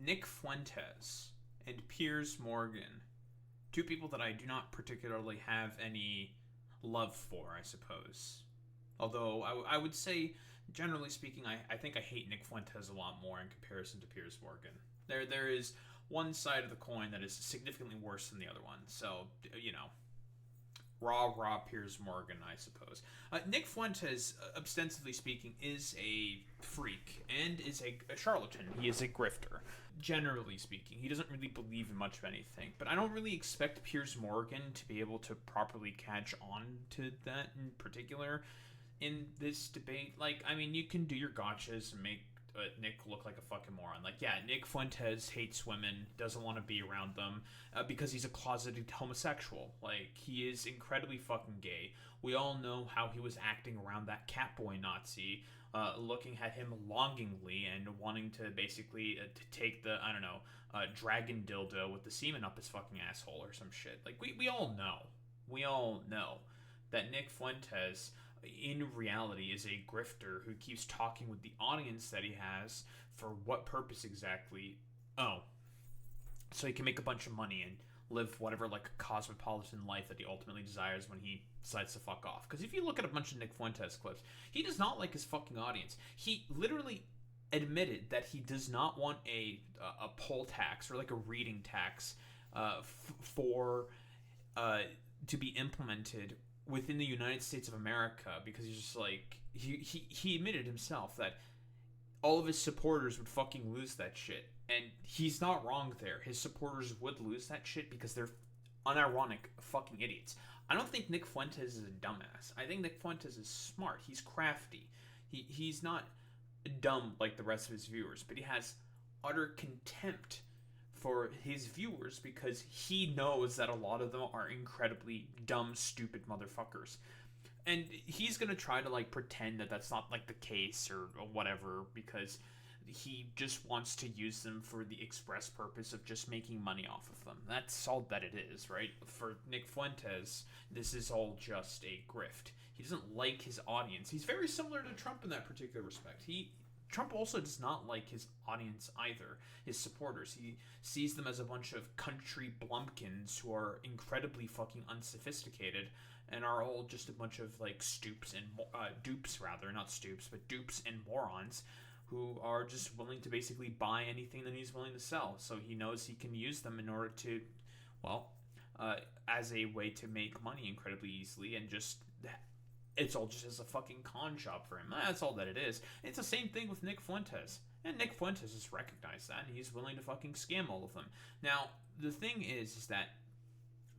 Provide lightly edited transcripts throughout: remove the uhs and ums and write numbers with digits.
Nick Fuentes and Piers Morgan, two people that I do not particularly have any love for, I suppose. Although I would say, generally speaking, I think I hate Nick Fuentes a lot more in comparison to Piers Morgan. There is one side of the coin that is significantly worse than the other one. So, raw Piers Morgan, I suppose. Nick Fuentes, ostensibly speaking, is a freak and is a charlatan. He is a grifter. Generally speaking, he doesn't really believe in much of anything. But I don't really expect Piers Morgan to be able to properly catch on to that in particular in this debate. Like, I mean, you can do your gotchas and make Nick look like a fucking moron. Like, yeah, Nick Fuentes hates women, doesn't want to be around them because he's a closeted homosexual. Like, he is incredibly fucking gay. We all know how he was acting around that Catboy Nazi, looking at him longingly and wanting to basically to take the, I don't know, dragon dildo with the semen up his fucking asshole or some shit. Like, we all know. We all know that Nick Fuentes in reality is a grifter who keeps talking with the audience that he has for what purpose exactly? Oh, so he can make a bunch of money and live whatever like cosmopolitan life that he ultimately desires when he decides to fuck off. Because if you look at a bunch of Nick Fuentes clips, he does not like his fucking audience. He literally admitted that he does not want a poll tax or like a reading tax for to be implemented within the United States of America, because he's just like he admitted himself that all of his supporters would fucking lose that shit, and he's not wrong there. His supporters would lose that shit because they're unironic fucking idiots. I don't think Nick Fuentes is a dumbass. I think Nick Fuentes is smart. He's crafty. He's not dumb like the rest of his viewers, but he has utter contempt for his viewers because he knows that a lot of them are incredibly dumb, stupid motherfuckers. And he's going to try to like pretend that that's not like the case or whatever, because he just wants to use them for the express purpose of just making money off of them. That's all that it is, right? For Nick Fuentes, this is all just a grift. He doesn't like his audience. He's very similar to Trump in that particular respect. Trump also does not like his audience either, his supporters. He sees them as a bunch of country blumpkins who are incredibly fucking unsophisticated and are all just a bunch of like dupes, and morons who are just willing to basically buy anything that he's willing to sell. So he knows he can use them in order to, as a way to make money incredibly easily, and just it's all just as a fucking con job for him. That's all that it is. It's the same thing with Nick Fuentes. And Nick Fuentes has recognized that, and he's willing to fucking scam all of them. Now, the thing is that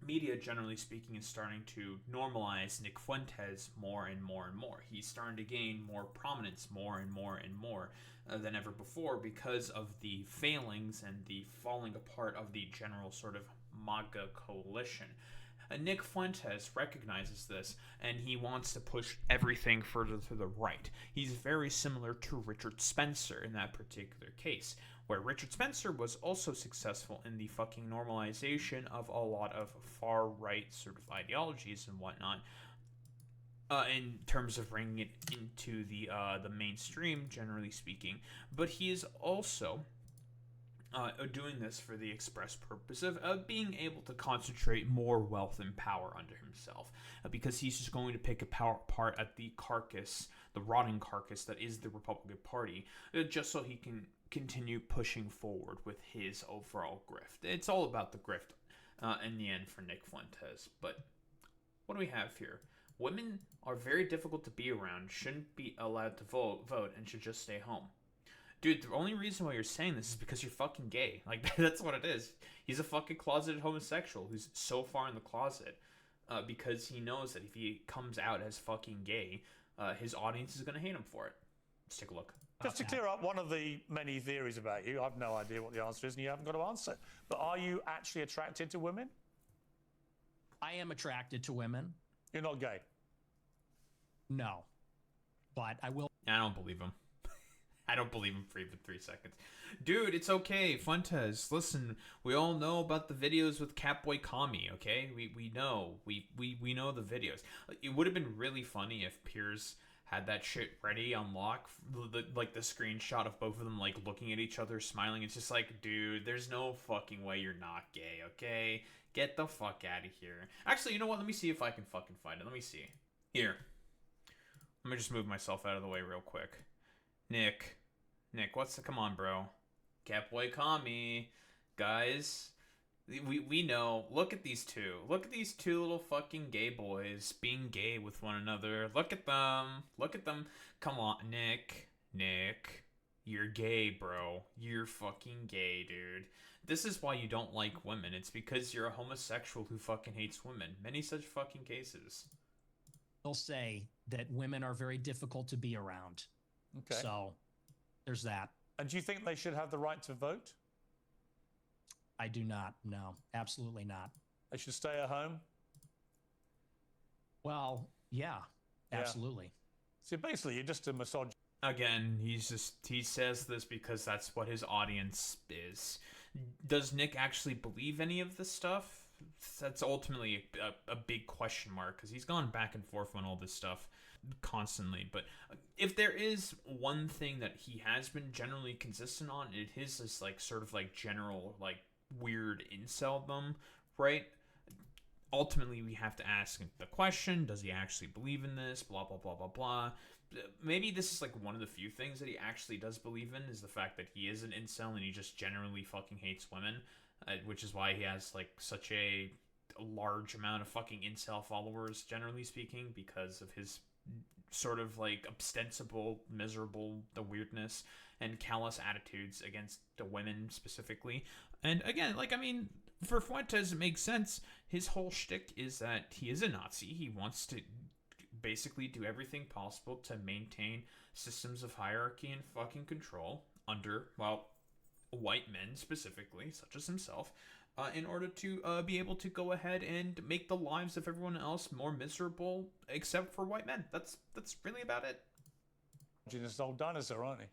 media, generally speaking, is starting to normalize Nick Fuentes more and more and more. He's starting to gain more prominence more and more and more than ever before because of the failings and the falling apart of the general sort of MAGA coalition. Nick Fuentes recognizes this, and he wants to push everything further to the right. He's very similar to Richard Spencer in that particular case, where Richard Spencer was also successful in the fucking normalization of a lot of far-right sort of ideologies and whatnot, in terms of bringing it into the mainstream, generally speaking. But he is also doing this for the express purpose of being able to concentrate more wealth and power under himself, because he's just going to pick apart at the carcass, the rotting carcass that is the Republican Party, just so he can continue pushing forward with his overall grift. It's all about the grift in the end for Nick Fuentes. But what do we have here? Women are very difficult to be around, shouldn't be allowed to vote, and should just stay home. Dude, the only reason why you're saying this is because you're fucking gay. Like, that's what it is. He's a fucking closeted homosexual who's so far in the closet because he knows that if he comes out as fucking gay, his audience is going to hate him for it. Let's take a look. Just to clear up one of the many theories about you, I have no idea what the answer is and you haven't got to answer. But are you actually attracted to women? I am attracted to women. You're not gay? No. But I will. I don't believe him. I don't believe him for even 3 seconds. Dude, it's okay. Fuentes, listen, we all know about the videos with Catboy Kami, okay? We know. We know the videos. It would have been really funny if Piers had that shit ready on lock, like the screenshot of both of them like looking at each other, smiling. It's just like, dude, there's no fucking way you're not gay, okay? Get the fuck out of here. Actually, you know what? Let me see if I can fucking find it. Let me see. Here. Let me just move myself out of the way real quick. Nick, what's the... Come on, bro. Catboy Kami. Guys, we know. Look at these two. Look at these two little fucking gay boys being gay with one another. Look at them. Look at them. Come on, Nick. You're gay, bro. You're fucking gay, dude. This is why you don't like women. It's because you're a homosexual who fucking hates women. Many such fucking cases. They'll say that women are very difficult to be around. Okay. So there's that. And do you think they should have the right to vote? I do not. No, absolutely not. They should stay at home? Well, yeah, absolutely. So basically, you're just a misogynist. Again, he says this because that's what his audience is. Does Nick actually believe any of this stuff? That's ultimately a big question mark, because he's gone back and forth on all this stuff constantly. But if there is one thing that he has been generally consistent on, it is this like sort of like general like weird inceldom, right? Ultimately, we have to ask the question, does he actually believe in this? Blah, blah, blah, blah, blah. Maybe this is like one of the few things that he actually does believe in, is the fact that he is an incel and he just generally fucking hates women, which is why he has like such a large amount of fucking incel followers, generally speaking, because of his sort of like ostensible, miserable, the weirdness and callous attitudes against the women specifically. And again, like, I mean, for Fuentes, it makes sense. His whole shtick is that he is a Nazi. He wants to basically do everything possible to maintain systems of hierarchy and fucking control under, well, white men specifically, such as himself, in order to be able to go ahead and make the lives of everyone else more miserable, except for white men. That's really about it. This old dinosaur, aren't he?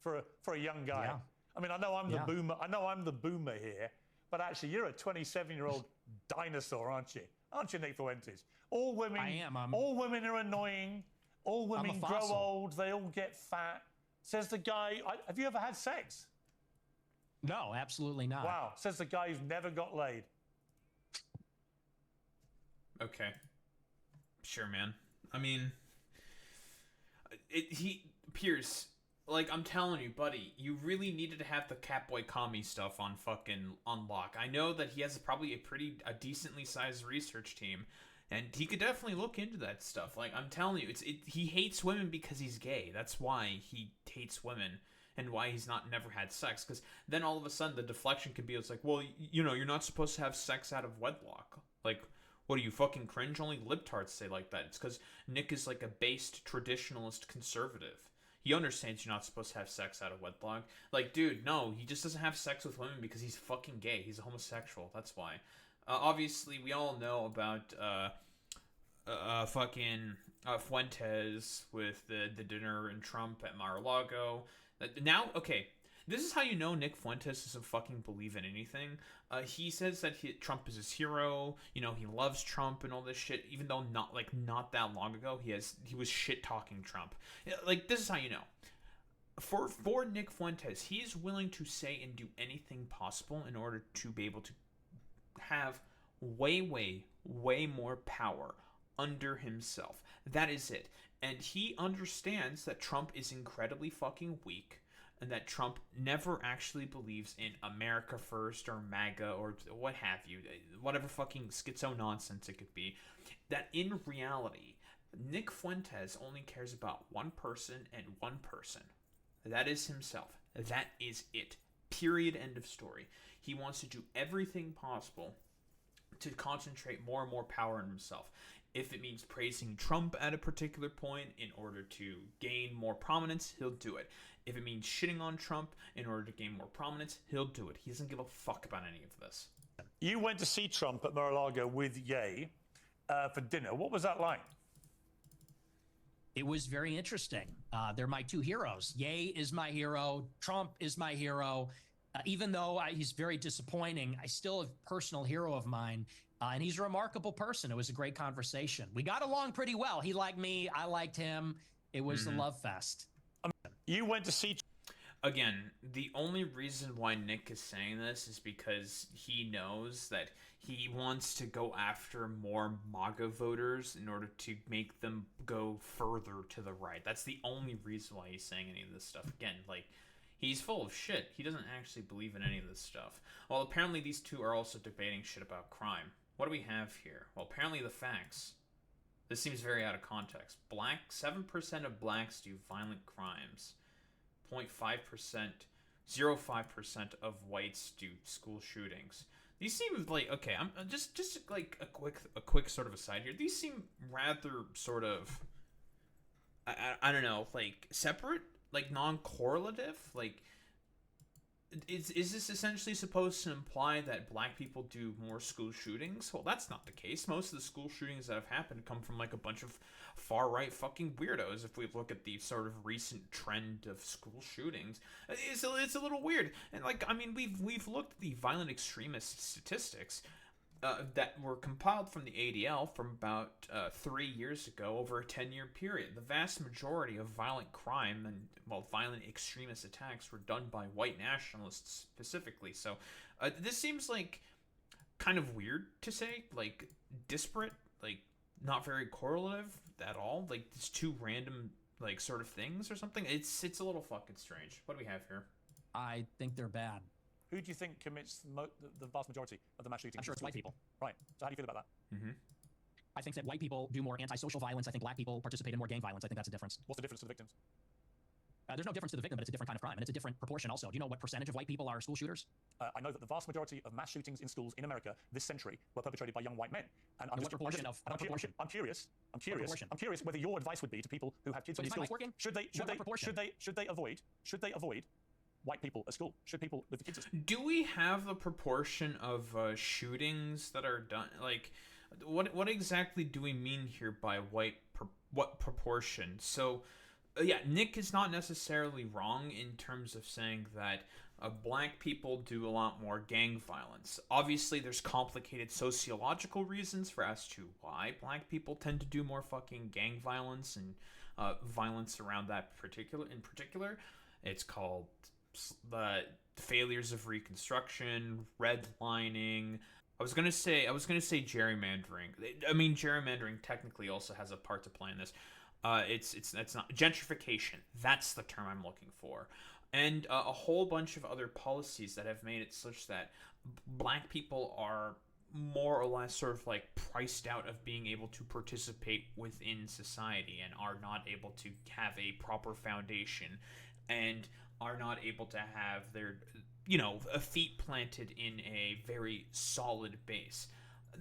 For a young guy. Yeah. I mean, I know I'm the boomer. I know I'm the boomer here, but actually, you're a 27-year-old dinosaur, aren't you? Aren't you, Nick Fuentes? All women. I am. All women are annoying. All women grow old. They all get fat. Says the guy. Have you ever had sex? No, absolutely not. Wow. Says the guy who's never got laid. Okay. Sure, man. I mean, Piers, like, I'm telling you, buddy, you really needed to have the Catboy Kami stuff on lock. I know that he has probably a decently sized research team, and he could definitely look into that stuff. Like, I'm telling you, he hates women because he's gay. That's why he hates women, and why he's never had sex. Because then all of a sudden the deflection could be, it's like, well, you know, you're not supposed to have sex out of wedlock. Like, what, are you fucking cringe? Only libtards say like that. It's because Nick is like a based traditionalist conservative. He understands you're not supposed to have sex out of wedlock. Like, dude, no, he just doesn't have sex with women because he's fucking gay. He's a homosexual. That's why. Obviously, we all know about Fuentes with the dinner and Trump at Mar-a-Lago. Now, okay, this is how you know Nick Fuentes doesn't fucking believe in anything. He says that Trump is his hero. You know, he loves Trump and all this shit, even though not that long ago he was shit talking Trump. Like, this is how you know. For Nick Fuentes, he is willing to say and do anything possible in order to be able to have way more power under himself. That is it. And he understands that Trump is incredibly fucking weak, and that Trump never actually believes in America first or MAGA or what have you, whatever fucking schizo nonsense it could be. That in reality, Nick Fuentes only cares about one person and one person. That is himself. That is it. Period. End of story. He wants to do everything possible to concentrate more and more power on himself. If it means praising Trump at a particular point in order to gain more prominence, he'll do it. If it means shitting on Trump in order to gain more prominence, he'll do it. He doesn't give a fuck about any of this. You went to see Trump at Mar-a-Lago with Ye for dinner. What was that like? It was very interesting. They're my two heroes. Ye is my hero. Trump is my hero. Even though he's very disappointing, I still a personal hero of mine. And he's a remarkable person. It was a great conversation. We got along pretty well. He liked me. I liked him. It was a love fest. You went to see... Again, the only reason why Nick is saying this is because he knows that he wants to go after more MAGA voters in order to make them go further to the right. That's the only reason why he's saying any of this stuff. Again, like, he's full of shit. He doesn't actually believe in any of this stuff. Well, apparently these two are also debating shit about crime. What do we have here? Well, apparently the facts. This seems very out of context. 7% of blacks do violent crimes. 0.5%, 0.5% of whites do school shootings. These seem like, okay, I'm just like a quick sort of aside here. These seem rather sort of, I don't know, like separate, like non-correlative. Like, is this essentially supposed to imply that black people do more school shootings? Well, that's not the case. Most of the school shootings that have happened come from like a bunch of far-right fucking weirdos. If we look at the sort of recent trend of school shootings, it's a little weird. And like, I mean, we've looked at the violent extremist statistics that were compiled from the ADL from about 3 years ago over a 10-year period. The vast majority of violent crime and, well, violent extremist attacks were done by white nationalists specifically. So this seems like kind of weird to say, like disparate, like not very correlative at all. Like these two random like sort of things or something. It's a little fucking strange. What do we have here? I think they're bad. Who do you think commits the vast majority of the mass shootings? I'm sure it's white people. Right. So how do you feel about that? Mm-hmm. I think that white people do more antisocial violence. I think black people participate in more gang violence. I think that's a difference. What's the difference to the victims? There's no difference to the victim, but it's a different kind of crime, and it's a different proportion also. Do you know what percentage of white people are school shooters? I know that the vast majority of mass shootings in schools in America this century were perpetrated by young white men. And I'm curious whether your advice would be to people who have kids in these schools. Should they avoid white people at school? Should people with the kids at school? Do we have the proportion of shootings that are done? Like, what exactly do we mean here by what proportion? So, yeah, Nick is not necessarily wrong in terms of saying that black people do a lot more gang violence. Obviously, there's complicated sociological reasons for as to why black people tend to do more fucking gang violence and violence around that in particular. It's called the failures of Reconstruction, redlining. I was gonna say gerrymandering. I mean, gerrymandering technically also has a part to play in this. That's not gentrification. That's the term I'm looking for, and a whole bunch of other policies that have made it such that black people are more or less sort of like priced out of being able to participate within society and are not able to have a proper foundation and are not able to have their, feet planted in a very solid base.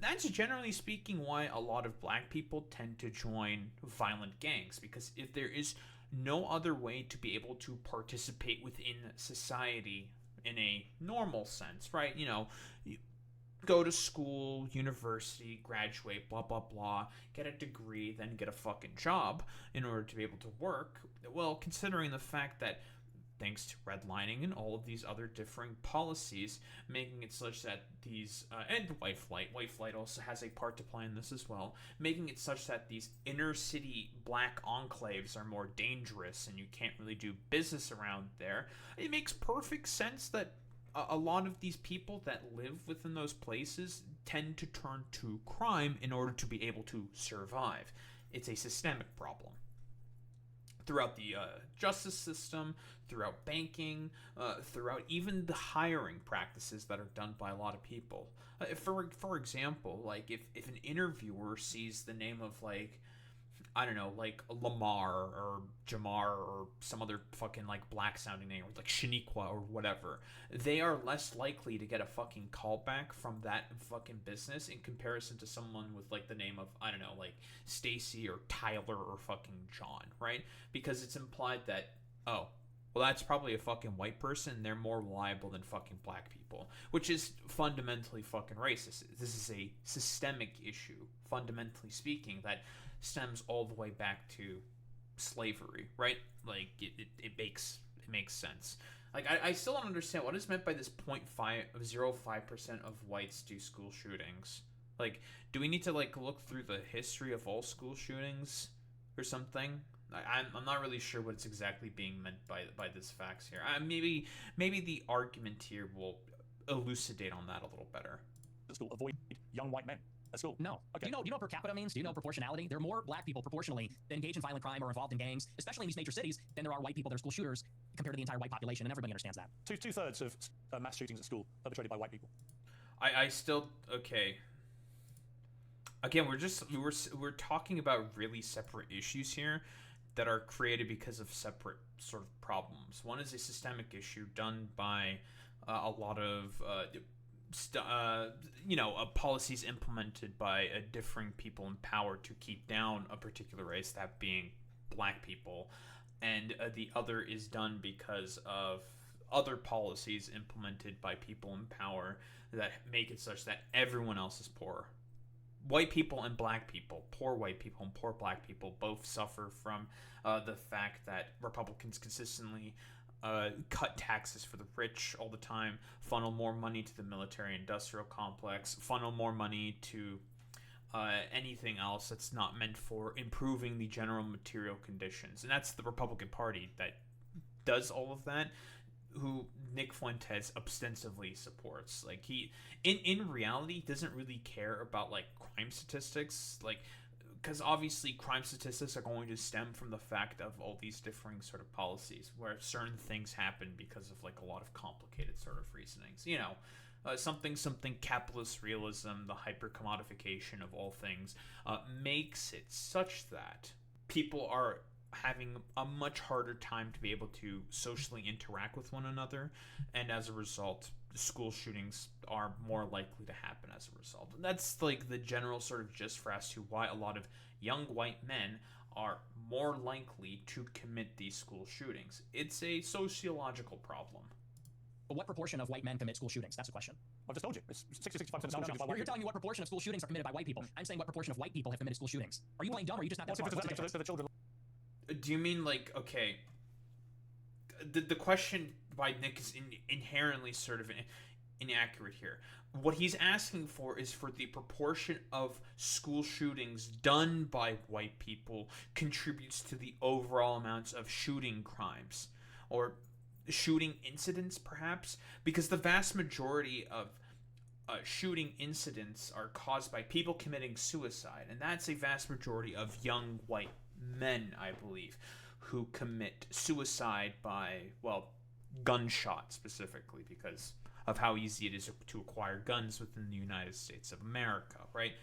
That's generally speaking why a lot of black people tend to join violent gangs, because if there is no other way to be able to participate within society in a normal sense, right? You go to school, university, graduate, blah, blah, blah, get a degree, then get a fucking job in order to be able to work. Well, considering the fact that thanks to redlining and all of these other differing policies, making it such that these, and white flight also has a part to play in this as well, making it such that these inner city black enclaves are more dangerous and you can't really do business around there. It makes perfect sense that a lot of these people that live within those places tend to turn to crime in order to be able to survive. It's a systemic problem. Throughout the justice system, throughout banking, throughout even the hiring practices that are done by a lot of people. For example, like if an interviewer sees the name of like, I don't know, like Lamar or Jamar or some other fucking like black sounding name, or like Shaniqua or whatever, they are less likely to get a fucking callback from that fucking business in comparison to someone with like the name of, I don't know, like Stacy or Tyler or fucking John, right? Because it's implied that, oh, well, that's probably a fucking white person, and they're more reliable than fucking black people, which is fundamentally fucking racist. This is a systemic issue, fundamentally speaking, that stems all the way back to slavery, right? Like it makes sense. Like I still don't understand what is meant by this 0.5% of whites do school shootings. Like, do we need to like look through the history of all school shootings or something? I'm not really sure what's exactly being meant by this facts here. Maybe the argument here will elucidate on that a little better. At school, avoid young white men at school. No. Okay. Do you know what per capita means? Do you know proportionality? There are more black people proportionally that engage in violent crime or involved in gangs, especially in these major cities, than there are white people that are school shooters compared to the entire white population, and everybody understands that. Two-thirds of mass shootings at school perpetrated by white people. I still okay. Again, we're talking about really separate issues here that are created because of separate sort of problems. One is a systemic issue done by a lot of policies implemented by differing people in power to keep down a particular race, that being black people, and the other is done because of other policies implemented by people in power that make it such that everyone else is poor. White people and black people, poor white people and poor black people, both suffer from the fact that Republicans consistently cut taxes for the rich all the time, funnel more money to the military-industrial complex, funnel more money to anything else that's not meant for improving the general material conditions. And that's the Republican Party that does all of that, who Nick Fuentes ostensibly supports. Like, he in reality doesn't really care about like crime statistics, like, because obviously crime statistics are going to stem from the fact of all these differing sort of policies where certain things happen because of like a lot of complicated sort of reasonings, something capitalist realism, the hyper commodification of all things, makes it such that people are having a much harder time to be able to socially interact with one another, and as a result, school shootings are more likely to happen as a result. And that's like the general sort of gist for as to why a lot of young white men are more likely to commit these school shootings. It's a sociological problem. But what proportion of white men commit school shootings? That's the question. I've just told you. It's 60-65% of school shootings by white You're telling me what proportion of school shootings are committed by white people. I'm saying what proportion of white people have committed school shootings. Are you playing dumb, or are you just not that smart? What's the difference? The children. Do you mean like, okay, the question by Nick is inherently sort of inaccurate here. What he's asking for is for the proportion of school shootings done by white people contributes to the overall amounts of shooting crimes or shooting incidents, perhaps, because the vast majority of shooting incidents are caused by people committing suicide, and that's a vast majority of young white men, I believe, who commit suicide by, well, gunshot specifically, because of how easy it is to acquire guns within the United States of America, right?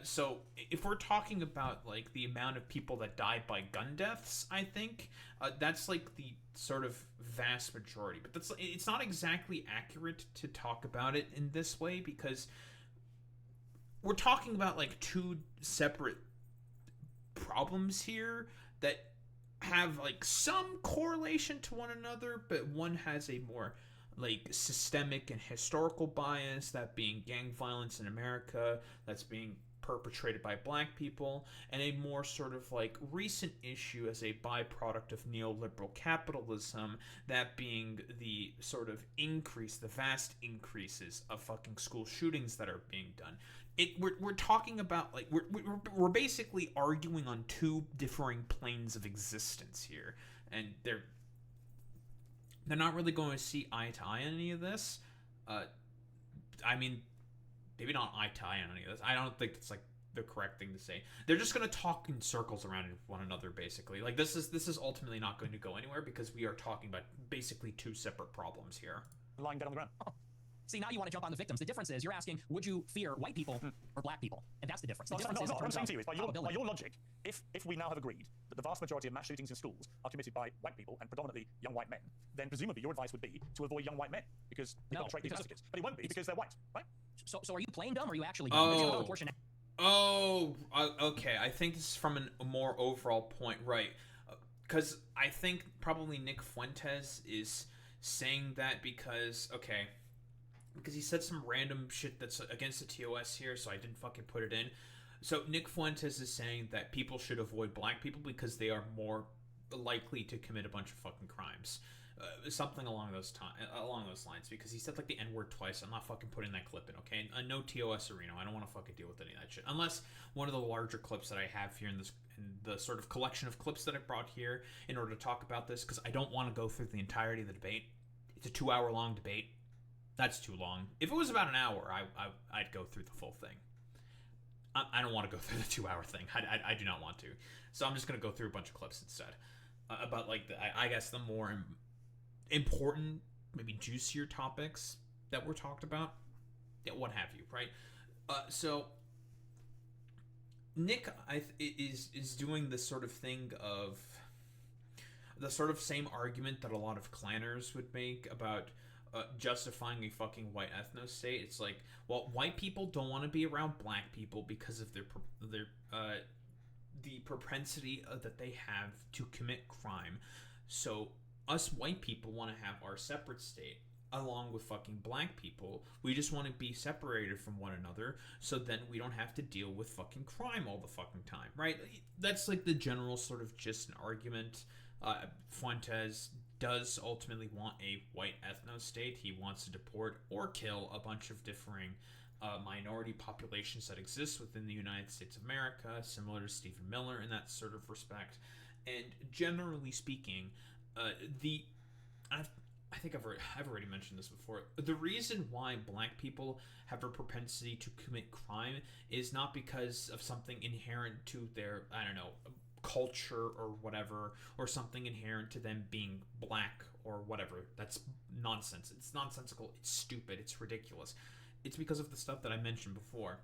So if we're talking about like the amount of people that die by gun deaths, I think that's like the sort of vast majority. But it's not exactly accurate to talk about it in this way, because we're talking about like two separate problems here that have like some correlation to one another, but one has a more like systemic and historical bias, that being gang violence in America that's being perpetrated by black people, and a more sort of like recent issue as a byproduct of neoliberal capitalism, that being the sort of increase, the vast increases of fucking school shootings that are being done. We're talking about like we're basically arguing on two differing planes of existence here, and they're not really going to see eye to eye on any of this. I mean, maybe not eye to eye on any of this. I don't think it's like the correct thing to say. They're just going to talk in circles around one another, basically. Like this is ultimately not going to go anywhere, because we are talking about basically two separate problems here. Lying dead on the ground. Oh. See, now you want to jump on the victims. The difference is you're asking, would you fear white people or black people? And that's the difference. The difference is what I'm saying to you is, by your logic, if we now have agreed that the vast majority of mass shootings in schools are committed by white people, and predominantly young white men, then presumably your advice would be to avoid young white men, because they perpetrate these massacres. But it won't be, because they're white, right? So are you playing dumb, or are you actually dumb? Okay. I think this is from a more overall point, right? Because I think probably Nick Fuentes is saying that because he said some random shit that's against the TOS here, so I didn't fucking put it in. So Nick Fuentes is saying that people should avoid black people because they are more likely to commit a bunch of fucking crimes. Something along those lines, because he said like the N-word twice. I'm not fucking putting that clip in, okay? No TOS Arena. I don't want to fucking deal with any of that shit. Unless one of the larger clips that I have here in the sort of collection of clips that I brought here in order to talk about this, because I don't want to go through the entirety of the debate. It's a 2-hour-long debate. That's too long. If it was about an hour, I'd go through the full thing. I don't want to go through the 2-hour thing. I do not want to. So I'm just going to go through a bunch of clips instead. About, like, I guess the more important, maybe juicier topics that were talked about. Yeah, what have you, right? So Nick is doing this sort of thing of the sort of same argument that a lot of clanners would make about justifying a fucking white ethno-state. It's like, well, white people don't want to be around black people because of the propensity that they have to commit crime. So us white people want to have our separate state along with fucking black people. We just want to be separated from one another so then we don't have to deal with fucking crime all the fucking time, right? That's like the general sort of gist and argument. Fuentes does ultimately want a white ethno-state. He wants to deport or kill a bunch of differing minority populations that exist within the United States of America, similar to Stephen Miller in that sort of respect. And generally speaking, I think I've already mentioned this before. The reason why black people have a propensity to commit crime is not because of something inherent to their, I don't know, culture or whatever, or something inherent to them being black or whatever. That's nonsense. It's nonsensical. It's stupid. It's ridiculous. It's because of the stuff that I mentioned before.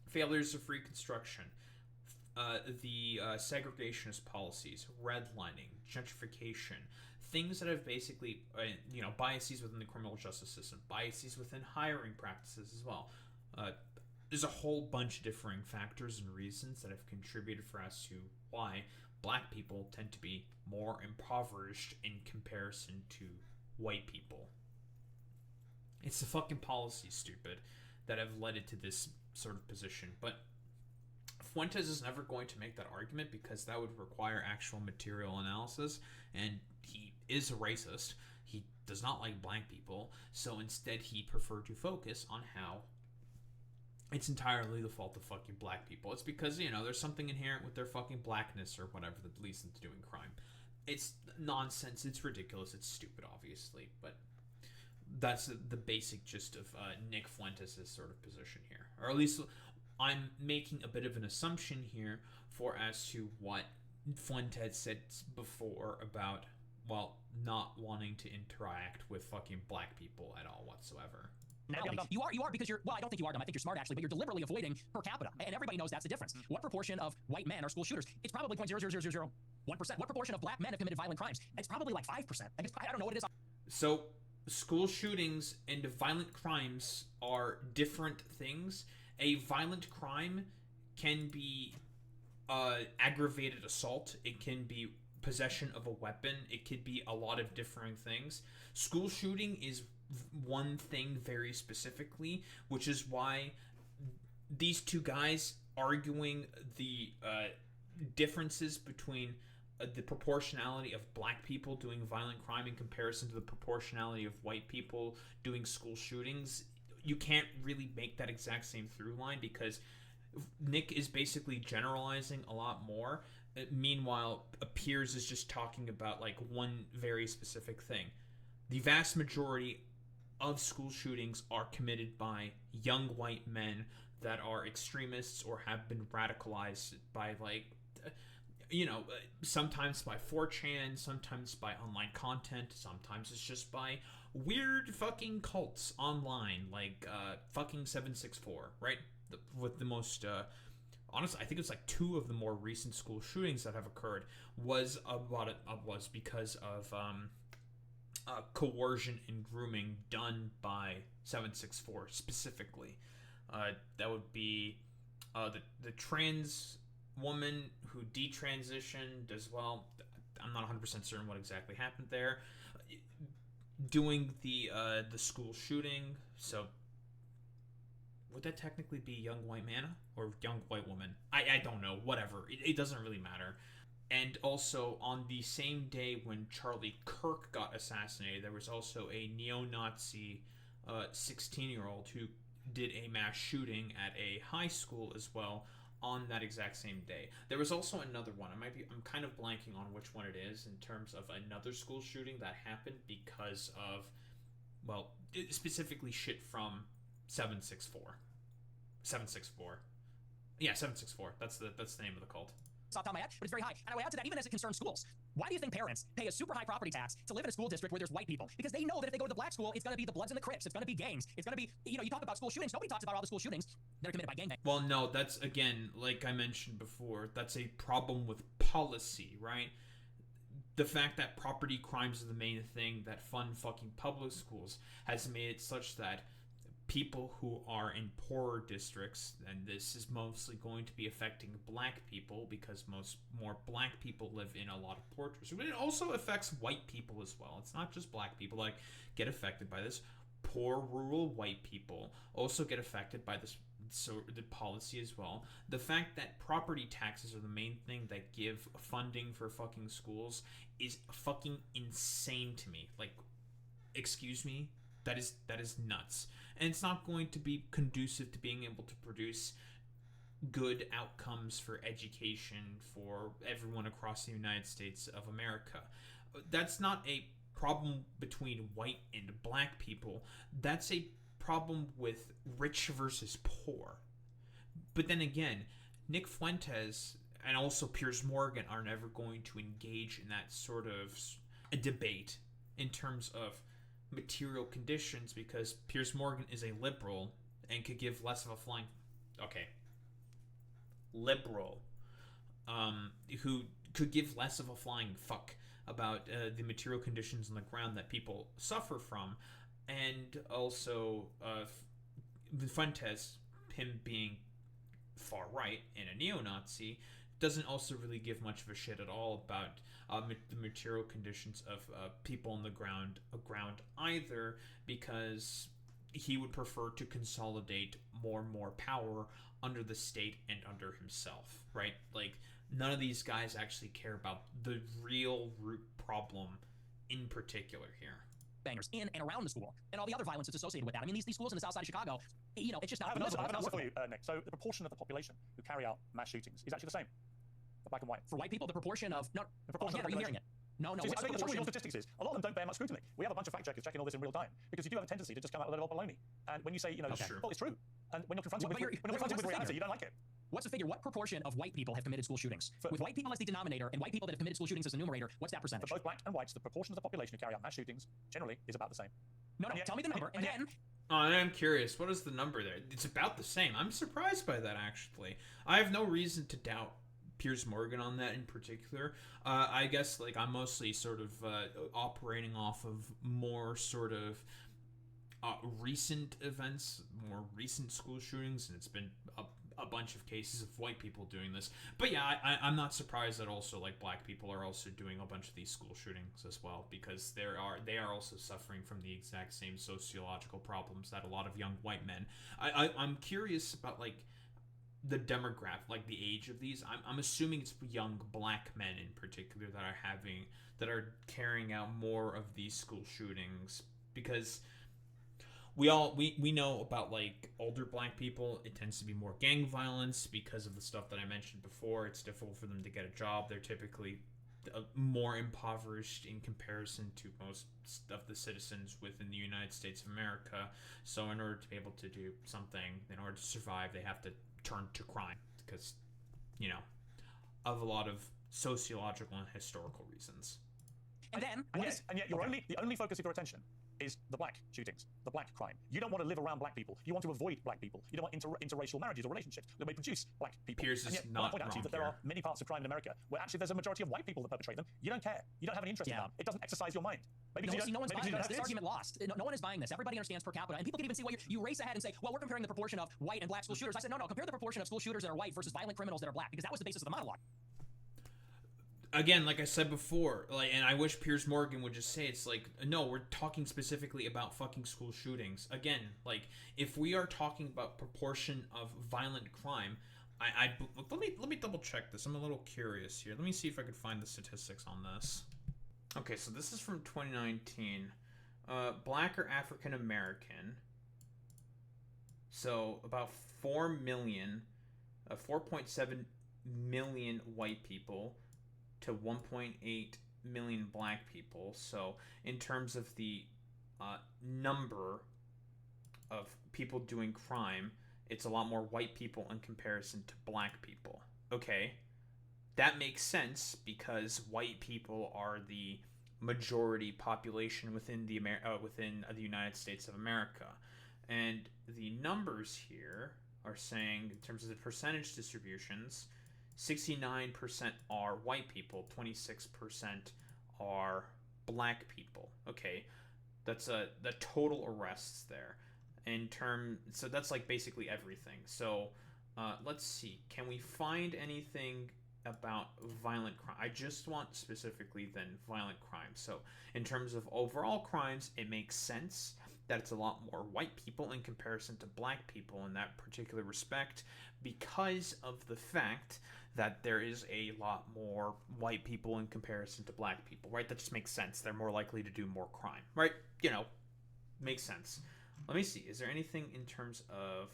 Failures of Reconstruction, the segregationist policies, redlining, gentrification, things that have basically, biases within the criminal justice system, biases within hiring practices as well. There's a whole bunch of differing factors and reasons that have contributed for us to why black people tend to be more impoverished in comparison to white people. It's the fucking policies, stupid, that have led it to this sort of position. But Fuentes is never going to make that argument because that would require actual material analysis, and he is a racist. He does not like black people, so instead he preferred to focus on how it's entirely the fault of fucking black people. It's because, there's something inherent with their fucking blackness or whatever that leads them to doing crime. It's nonsense. It's ridiculous. It's stupid, obviously, but that's the basic gist of Nick Fuentes' sort of position here. Or at least I'm making a bit of an assumption here for as to what Fuentes said before about, well, not wanting to interact with fucking black people at all whatsoever. You are because you're, well, I don't think you are dumb. I think you're smart, actually, but you're deliberately avoiding per capita. And everybody knows that's the difference. What proportion of white men are school shooters? It's probably 0.00001%. What proportion of black men have committed violent crimes? It's probably like 5%. I don't know what it is. So school shootings and violent crimes are different things. A violent crime can be aggravated assault. It can be possession of a weapon. It could be a lot of differing things. School shooting is one thing very specifically, which is why these two guys arguing the differences between the proportionality of black people doing violent crime in comparison to the proportionality of white people doing school shootings, you can't really make that exact same through line because Nick is basically generalizing a lot more. Meanwhile, Piers is just talking about like one very specific thing. The vast majority of school shootings are committed by young white men that are extremists or have been radicalized by sometimes by 4chan, sometimes by online content, sometimes it's just by weird fucking cults online, like fucking 764, right? With the most, honestly, I think it's like 2 of the more recent school shootings that have occurred was because of coercion and grooming done by 764 specifically. That would be the trans woman who detransitioned as well. I'm not 100% certain what exactly happened there. Doing the school shooting. So would that technically be young white man or young white woman? I don't know. Whatever. It doesn't really matter. And also, on the same day when Charlie Kirk got assassinated, there was also a neo-Nazi 16-year-old who did a mass shooting at a high school as well on that exact same day. There was also another one. I'm kind of blanking on which one it is in terms of another school shooting that happened because of, well, specifically shit from 764. 764. Yeah, 764. That's the name of the cult. Off the top of my head, but it's very high. And I would add to that, even as it concerns schools. Why do you think parents pay a super high property tax to live in a school district where there's white people? Because they know that if they go to the black school, it's going to be the Bloods and the Crips. It's going to be gangs. It's going to be, you know, you talk about school shootings. Nobody talks about all the school shootings that are committed by gangbangers. Well, no, that's, again, like I mentioned before, that's a problem with policy, right? The fact that property crimes are the main thing that fund fucking public schools has made it such that people who are in poorer districts, and this is mostly going to be affecting black people because more black people live in a lot of poor districts, but it also affects white people as well. It's not just black people that get affected by this. Poor rural white people also get affected by this, so the policy as well. The fact that property taxes are the main thing that give funding for fucking schools is fucking insane to me. Like, excuse me? That is nuts. And it's not going to be conducive to being able to produce good outcomes for education for everyone across the United States of America. That's not a problem between white and black people. That's a problem with rich versus poor. But then again, Nick Fuentes and also Piers Morgan are never going to engage in that sort of a debate in terms of material conditions, because Piers Morgan is a liberal and could give less of a flying liberal who could give less of a flying fuck about the material conditions on the ground that people suffer from. And also Fuentes, him being far right and a neo-Nazi, doesn't also really give much of a shit at all about the material conditions of people on the ground either, because he would prefer to consolidate more and more power under the state and under himself, right? Like, none of these guys actually care about the real root problem in particular here. Bangers in and around the school, and all the other violence that's associated with that. I mean, these schools in the south side of Chicago, you know, it's just not. I have an answer for you, Nick. So the proportion of the population who carry out mass shootings is actually the same, the black and white. For white people, the proportion of the proportion again, of the are you hearing it? No. See, I think the trouble with your statistics is a lot of them don't bear much scrutiny. We have a bunch of fact checkers checking all this in real time, because you do have a tendency to just come out with a little baloney. And when you say, you know, well, it's true, and when you're confronted with reality, you don't like it. What's the figure? What proportion of white people have committed school shootings? With white people as the denominator and white people that have committed school shootings as the numerator, what's that percentage? For both black and whites, the proportion of the population who carry out mass shootings generally is about the same. No, tell me the number, and then... I'm curious, what is the number there? It's about the same. I'm surprised by that, actually. I have no reason to doubt Piers Morgan on that in particular. I guess, like, I'm mostly sort of operating off of more sort of recent events, more recent school shootings, and it's been a bunch of cases of white people doing this. But yeah, I'm not surprised that also, like, black people are also doing a bunch of these school shootings as well, because they are also suffering from the exact same sociological problems that a lot of young white men. I'm curious about, like, the demographic, like the age of these. I'm assuming it's young black men in particular that are carrying out more of these school shootings, because we know about, like, older black people. It tends to be more gang violence because of the stuff that I mentioned before. It's difficult for them to get a job. They're typically more impoverished in comparison to most of the citizens within the United States of America. So in order to be able to do something, in order to survive, they have to turn to crime because, you know, of a lot of sociological and historical reasons. And then, and yet the only focus of your attention is the black shootings, the black crime. You don't want to live around black people. You want to avoid black people. You don't want interracial marriages or relationships that may produce black people. Piers is not I point out to you that there are many parts of crime in America where actually there's a majority of white people that perpetrate them. You don't care. You don't have any interest in them. It doesn't exercise your mind. Maybe no one's buying this. This argument lost. No one is buying this. Everybody understands per capita, and people can even see what you race ahead and say, well, we're comparing the proportion of white and black school shooters. I said, no, compare the proportion of school shooters that are white versus violent criminals that are black, because that was the basis of the monologue. Again, like I said before, like, and I wish Piers Morgan would just say, it's like, no, we're talking specifically about fucking school shootings. Again, like, if we are talking about proportion of violent crime, let me double check this. I'm a little curious here. Let me see if I could find the statistics on this. Okay, so this is from 2019. Black or African American. So about 4 million 4.7 million white people to 1.8 million black people. So in terms of the number of people doing crime, it's a lot more white people in comparison to black people. Okay, that makes sense because white people are the majority population within the United States of America, and the numbers here are saying in terms of the percentage distributions, 69% are white people, 26% are black people. Okay, that's the total arrests there. So that's like basically everything. So let's see, can we find anything about violent crime? I just want specifically then violent crime. So in terms of overall crimes, it makes sense that it's a lot more white people in comparison to black people in that particular respect, because of the fact that there is a lot more white people in comparison to black people, right? That just makes sense. They're more likely to do more crime, right? Makes sense. Let me see. Is there anything in terms of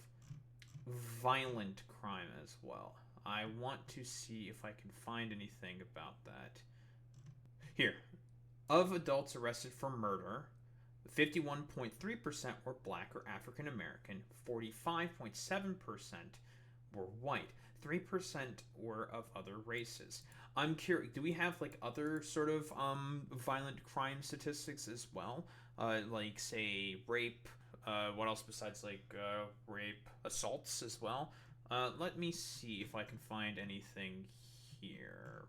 violent crime as well? I want to see if I can find anything about that. Here. Of adults arrested for murder, 51.3% were black or African American, 45.7% were white, 3% were of other races. I'm curious, do we have like other sort of violent crime statistics as well? Like say rape, what else besides like rape, assaults as well? Let me see if I can find anything here.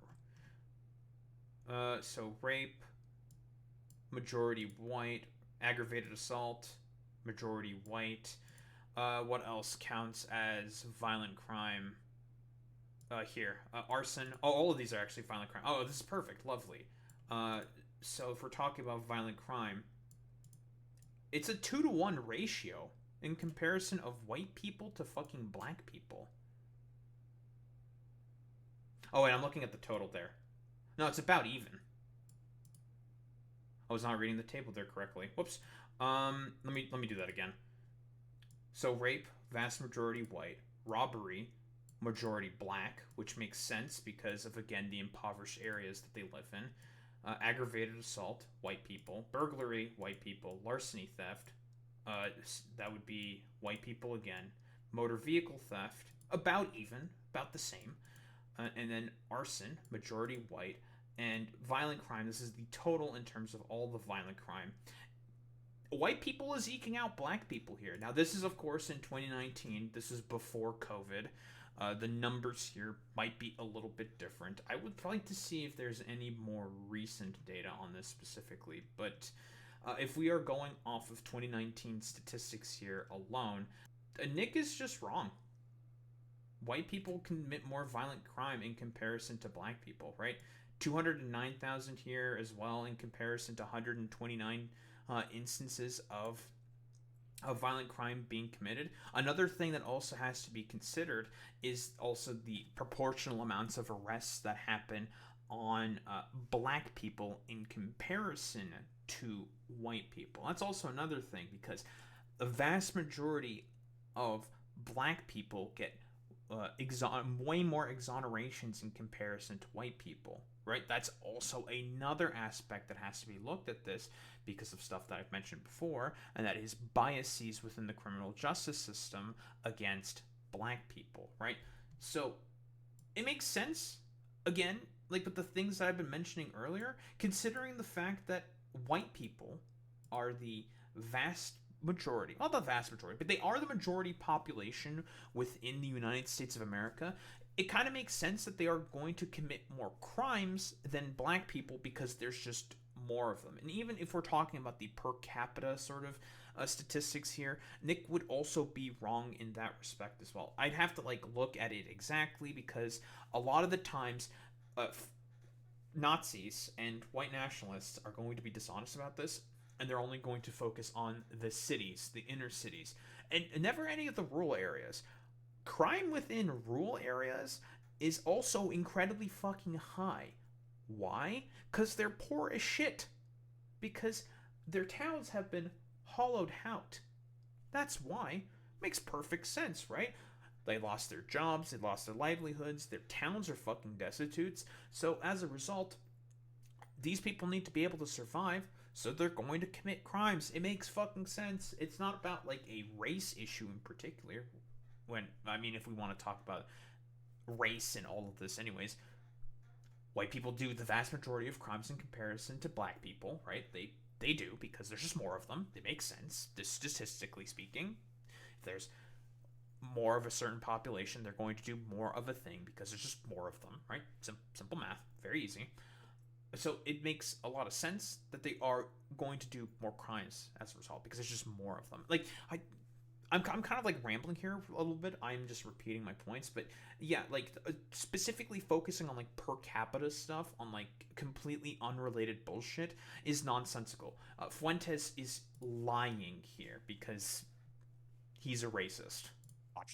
So rape, majority white, aggravated assault, majority white. What else counts as violent crime? Here, arson. Oh, all of these are actually violent crime. Oh, this is perfect. Lovely. So if we're talking about violent crime, it's a 2-to-1 ratio in comparison of white people to fucking black people. Oh, wait, I'm looking at the total there. No, it's about even. I was not reading the table there correctly. Whoops. Let me do that again. So rape, vast majority white. Robbery, majority black, which makes sense because of, again, the impoverished areas that they live in. Aggravated assault, white people. Burglary, white people. Larceny theft, that would be white people again. Motor vehicle theft, about even, about the same. And then arson, majority white. And violent crime, this is the total in terms of all the violent crime. White people is eking out black people here. Now, this is, of course, in 2019. This is before COVID. The numbers here might be a little bit different. I would like to see if there's any more recent data on this specifically. But if we are going off of 2019 statistics here alone, Nick is just wrong. White people commit more violent crime in comparison to black people, right? 209,000 here as well in comparison to 129 instances of violent crime being committed. Another thing that also has to be considered is also the proportional amounts of arrests that happen on black people in comparison to white people. That's also another thing, because the vast majority of black people get way more exonerations in comparison to white people, right? That's also another aspect that has to be looked at this because of stuff that I've mentioned before, and that is biases within the criminal justice system against black people, right? So it makes sense, again, like with the things that I've been mentioning earlier, considering the fact that white people are the vast majority, not the vast majority, but they are the majority population within the United States of America. It kind of makes sense that they are going to commit more crimes than black people because there's just more of them. And even if we're talking about the per capita sort of statistics here, Nick would also be wrong in that respect as well. I'd have to like look at it exactly, because a lot of the times Nazis and white nationalists are going to be dishonest about this, and they're only going to focus on the cities, the inner cities, and never any of the rural areas. Crime within rural areas is also incredibly fucking high. Why? Because they're poor as shit. Because their towns have been hollowed out. That's why. Makes perfect sense, right? They lost their jobs, they lost their livelihoods, their towns are fucking destitute. So as a result, these people need to be able to survive, so they're going to commit crimes. It makes fucking sense. It's not about like a race issue in particular. If we want to talk about race and all of this anyways, white people do the vast majority of crimes in comparison to black people, right? They do, because there's just more of them. It makes sense, just statistically speaking. If there's more of a certain population, they're going to do more of a thing because there's just more of them, right? Simple math, very easy. So it makes a lot of sense that they are going to do more crimes as a result, because there's just more of them. Like, I'm kind of like rambling here a little bit. I'm just repeating my points, but yeah, like specifically focusing on like per capita stuff, on like completely unrelated bullshit, is nonsensical. Fuentes is lying here because he's a racist.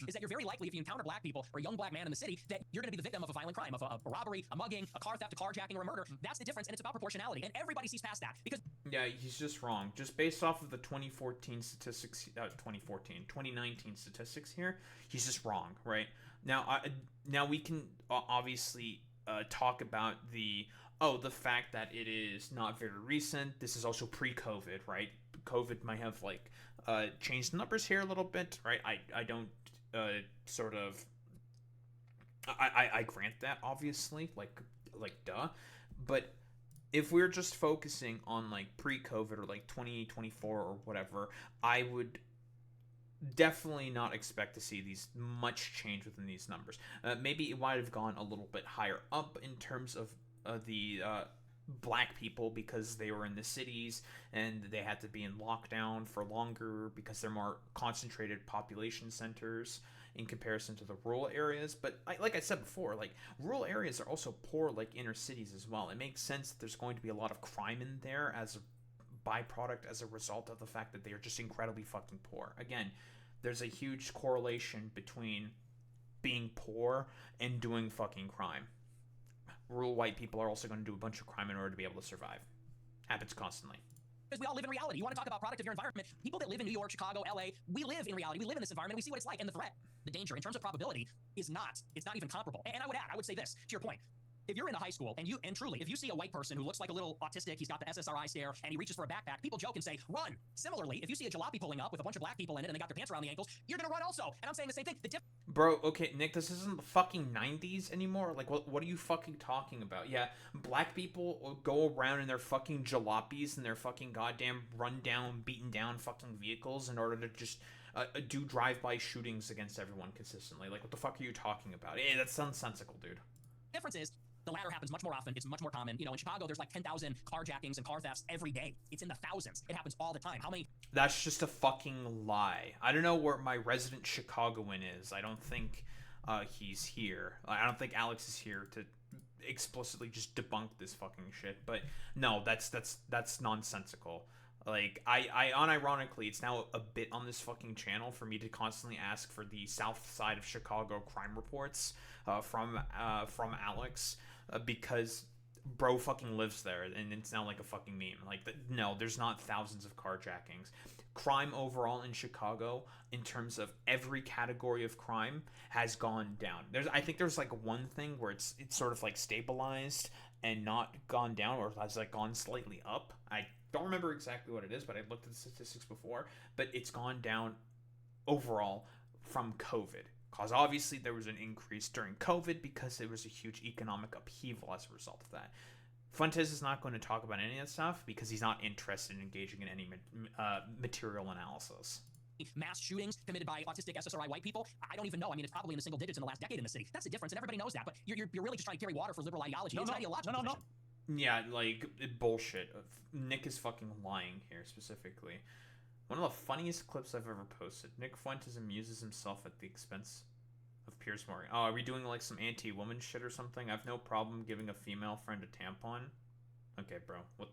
Is that you're very likely, if you encounter black people or a young black man in the city, that you're going to be the victim of a violent crime, of a robbery, a mugging, a car theft, a carjacking, or a murder. That's the difference, and it's about proportionality. And everybody sees past that because yeah, he's just wrong. Just based off of the 2019 statistics here, he's just wrong, right? Now we can obviously talk about the fact that it is not very recent. This is also pre-COVID, right? COVID might have like changed the numbers here a little bit, right? I don't I grant that, obviously, like duh, but if we're just focusing on like pre-COVID or like 2024 or whatever, I would definitely not expect to see these much change within these numbers. Maybe it might have gone a little bit higher up in terms of the black people, because they were in the cities and they had to be in lockdown for longer because they're more concentrated population centers in comparison to the rural areas. But like I said before, like rural areas are also poor like inner cities as well. It makes sense that there's going to be a lot of crime in there as a byproduct, as a result of the fact that they are just incredibly fucking poor. Again, there's a huge correlation between being poor and doing fucking crime. Rural white people are also going to do a bunch of crime in order to be able to survive. Happens constantly. because we all live in reality. You want to talk about product of your environment. People that live in New York, Chicago, LA, we live in reality. We live in this environment. We see what it's like. And the threat, the danger in terms of probability it's not even comparable. And I would say this to your point. If you're in a high school and truly, if you see a white person who looks like a little autistic, he's got the SSRI stare, and he reaches for a backpack, people joke and say, run. Similarly, if you see a jalopy pulling up with a bunch of black people in it and they got their pants around the ankles, you're going to run also. And I'm saying the same thing. Bro, okay, Nick, this isn't the fucking 90s anymore. Like, what are you fucking talking about? Yeah, black people go around in their fucking jalopies and their fucking goddamn run-down, beaten-down fucking vehicles in order to just do drive-by shootings against everyone consistently. Like, what the fuck are you talking about? That's nonsensical, dude. Difference is, the latter happens much more often. It's much more common. You know, in Chicago, there's like 10,000 carjackings and car thefts every day. It's in the thousands. It happens all the time. How many? That's just a fucking lie. I don't know where my resident Chicagoan is. I don't think he's here. I don't think Alex is here to explicitly just debunk this fucking shit. But no, that's nonsensical. Like, I unironically, it's now a bit on this fucking channel for me to constantly ask for the South Side of Chicago crime reports from Alex. Because bro fucking lives there, and it's now like a fucking meme. Like, no, there's not thousands of carjackings. Crime overall in Chicago, in terms of every category of crime, has gone down. I think there's like one thing where it's sort of like stabilized and not gone down, or has like gone slightly up. I don't remember exactly what it is, but I looked at the statistics before. But it's gone down overall from COVID. Because obviously there was an increase during COVID because there was a huge economic upheaval as a result of that. Fuentes is not going to talk about any of that stuff because he's not interested in engaging in any material analysis. Mass shootings committed by autistic SSRI white people, I don't even know. I mean, it's probably in the single digits in the last decade in the city. That's the difference, and everybody knows that. But you're really just trying to carry water for liberal ideology. It's an ideological position. Yeah, like, bullshit. Nick is fucking lying here, specifically. One of the funniest clips I've ever posted. Nick Fuentes amuses himself at the expense of Piers Morgan. Oh, are we doing like some anti-woman shit or something? I've no problem giving a female friend a tampon. Okay, bro. What?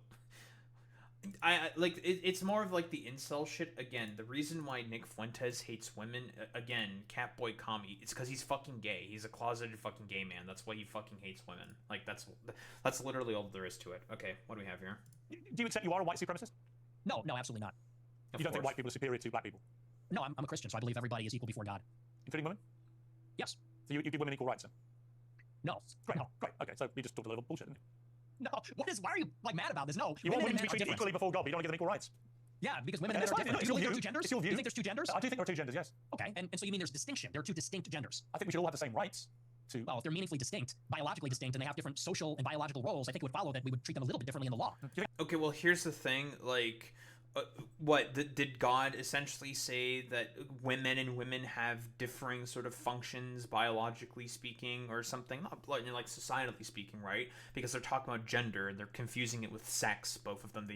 I like it's more of like the incel shit. Again, the reason why Nick Fuentes hates women, again, Catboy Commie, it's because he's fucking gay. He's a closeted fucking gay man. That's why he fucking hates women. Like, that's literally all there is to it. Okay, what do we have here? Do you accept you are a white supremacist? No, absolutely not. You don't think white people are superior to black people? No, I'm a Christian, so I believe everybody is equal before God. Including women? Yes. So you give women equal rights then? No. Great. No. Great. Okay, so we just talked a little bullshit, didn't we? No. Why are you like mad about this? No. You want women to be are treated different. equally before God, but you don't want to give them equal rights. Yeah, because women and It's men are fine. different. It's Do you your think there are view. two genders? It's your view. Do you think there's two genders? I do think there are two genders, yes. Okay, and so you mean there's distinction. There are two distinct genders. I think we should all have the same rights to... Well, if they're meaningfully distinct, biologically distinct, and they have different social and biological roles, I think it would follow that we would treat them a little bit differently in the law. Okay, well, here's the thing. Like, did God essentially say that women and women have differing sort of functions, biologically speaking, or something? Not like societally speaking, right? Because they're talking about gender and they're confusing it with sex. Both of them.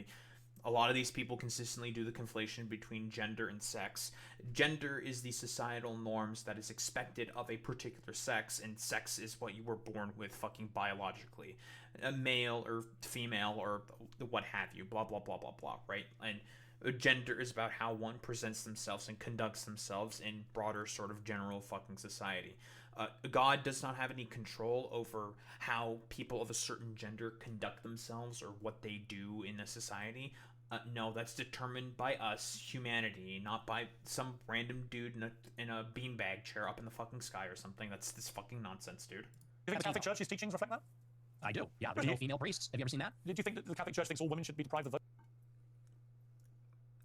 A lot of these people consistently do the conflation between gender and sex. Gender is the societal norms that is expected of a particular sex, and sex is what you were born with fucking biologically. A male or female or what have you, blah, blah, blah, blah, blah, right? And gender is about how one presents themselves and conducts themselves in broader sort of general fucking society. God does not have any control over how people of a certain gender conduct themselves or what they do in a society. No, that's determined by us, humanity, not by some random dude in a beanbag chair up in the fucking sky or something. That's this fucking nonsense, dude. Do you think the Catholic Church's teachings reflect that? I do. Yeah, there's no female priests. Have you ever seen that? Do you think that the Catholic Church thinks all women should be deprived of vote?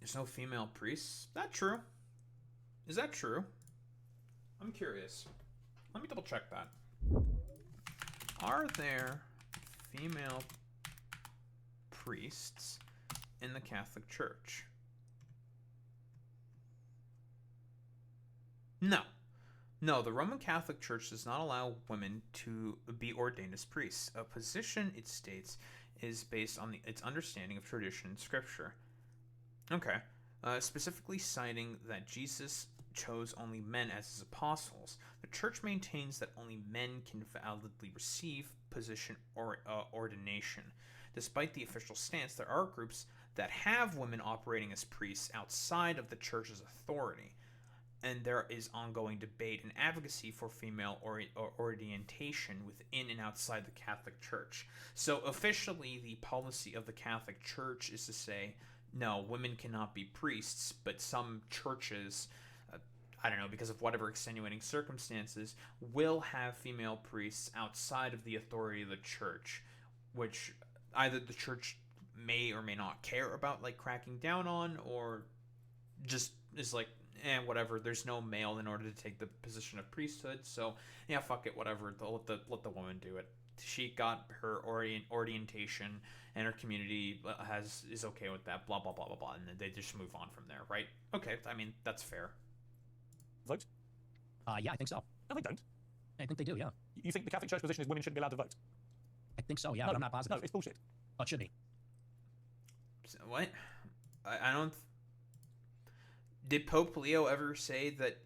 There's no female priests? Is that true? Is that true? I'm curious. Let me double check that. Are there female priests in the Catholic Church? No. No, the Roman Catholic Church does not allow women to be ordained as priests. A position, it states, is based on its understanding of tradition and scripture. Okay. Specifically citing that Jesus chose only men as his apostles. The church maintains that only men can validly receive position or ordination. Despite the official stance, there are groups that have women operating as priests outside of the church's authority, and there is ongoing debate and advocacy for female orientation within and outside the Catholic Church. So officially, the policy of the Catholic Church is to say, no, women cannot be priests, but some churches, I don't know, because of whatever extenuating circumstances, will have female priests outside of the authority of the church, which either the church may or may not care about, like, cracking down on, or just is like, whatever, there's no male in order to take the position of priesthood, so, yeah, fuck it, whatever, let the woman do it. She got her orientation, and her community is okay with that, blah, blah, blah, blah, blah, and then they just move on from there, right? Okay, I mean, that's fair. Vote? Yeah, I think so. No, they don't. I think they do, yeah. You think the Catholic Church position is women shouldn't be allowed to vote? I think so, yeah, No, but I'm not positive. No, it's bullshit. Oh, it should be. What? I don't... Did Pope Leo ever say that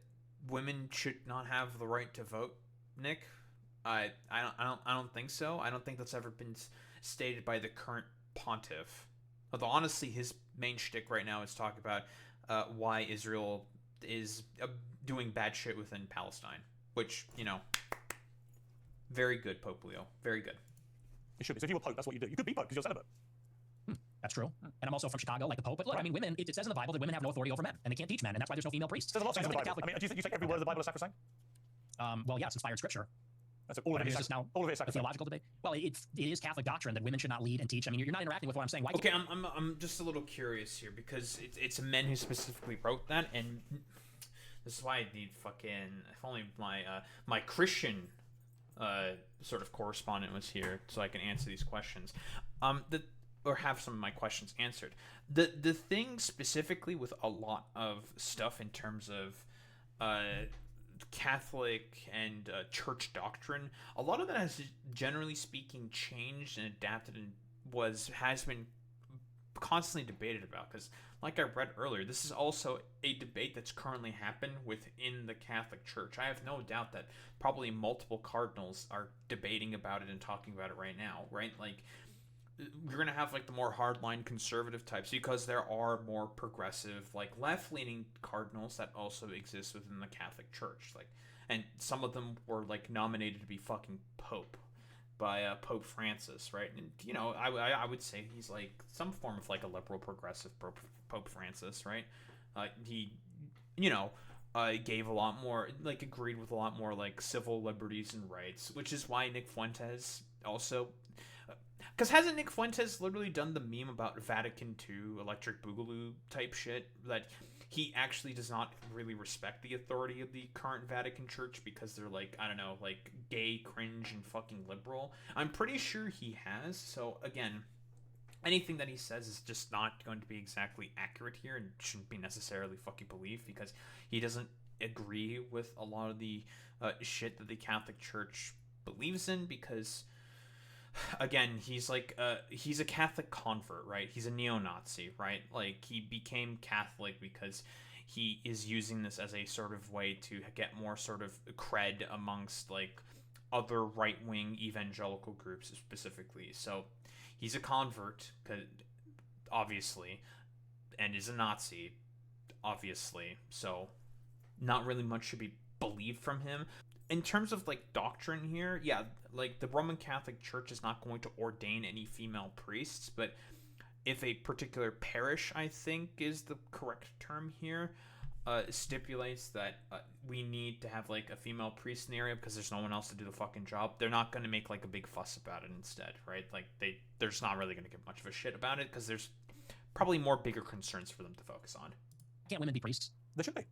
women should not have the right to vote, Nick? I don't think so. I don't think that's ever been stated by the current pontiff. Although honestly, his main shtick right now is talk about why Israel is doing bad shit within Palestine, which, you know, very good, Pope Leo, very good. It should be. So if you were Pope, that's what you do. You could be Pope because you're celibate. That's true. And I'm also from Chicago, like the Pope. But look, I mean, women, it says in the Bible that women have no authority over men, and they can't teach men, and that's why there's no female priests. There's a lot of things in the Bible. Catholic... I mean, do you think every word of the Bible is sacrosanct? Well, yeah, it's inspired scripture. That's all of it is now all of it is a sacrosanct. theological debate. Well, it is Catholic doctrine that women should not lead and teach. I mean, you're not interacting with what I'm saying. Why okay, I'm just a little curious here because it's men who specifically wrote that, and this is why I need fucking, if only my Christian sort of correspondent was here so I can answer these questions. Or have some of my questions answered. The thing specifically with a lot of stuff in terms of Catholic and church doctrine, a lot of that has, generally speaking, changed and adapted and has been constantly debated about, because like I read earlier, this is also a debate that's currently happened within the Catholic Church. I have no doubt that probably multiple cardinals are debating about it and talking about it right now, right? Like, you're going to have, like, the more hardline conservative types because there are more progressive, like, left-leaning cardinals that also exist within the Catholic Church. Like, and some of them were, like, nominated to be fucking pope by Pope Francis, right? And, you know, I would say he's, like, some form of, like, a liberal progressive Pope Francis, right? He, you know, gave a lot more, like, agreed with a lot more, like, civil liberties and rights, which is why Nick Fuentes also... Because hasn't Nick Fuentes literally done the meme about Vatican II, Electric Boogaloo type shit, that he actually does not really respect the authority of the current Vatican Church because they're, like, I don't know, like, gay, cringe, and fucking liberal? I'm pretty sure he has, so, again... anything that he says is just not going to be exactly accurate here and shouldn't be necessarily fucking believed because he doesn't agree with a lot of the shit that the Catholic Church believes in because, again, he's like, he's a Catholic convert, right? He's a neo-Nazi, right? Like, he became Catholic because he is using this as a sort of way to get more sort of cred amongst, like, other right-wing evangelical groups specifically. So he's a convert, obviously, and is a Nazi, obviously. So not really much should be believed from him. In terms of, like, doctrine here, yeah, like, the Roman Catholic Church is not going to ordain any female priests, but if a particular parish, I think is the correct term here, stipulates that we need to have, like, a female priest in the area because there's no one else to do the fucking job, they're not going to make, like, a big fuss about it instead, right? Like, they're just not really going to give much of a shit about it because there's probably more bigger concerns for them to focus on. Can't women be priests? They should be.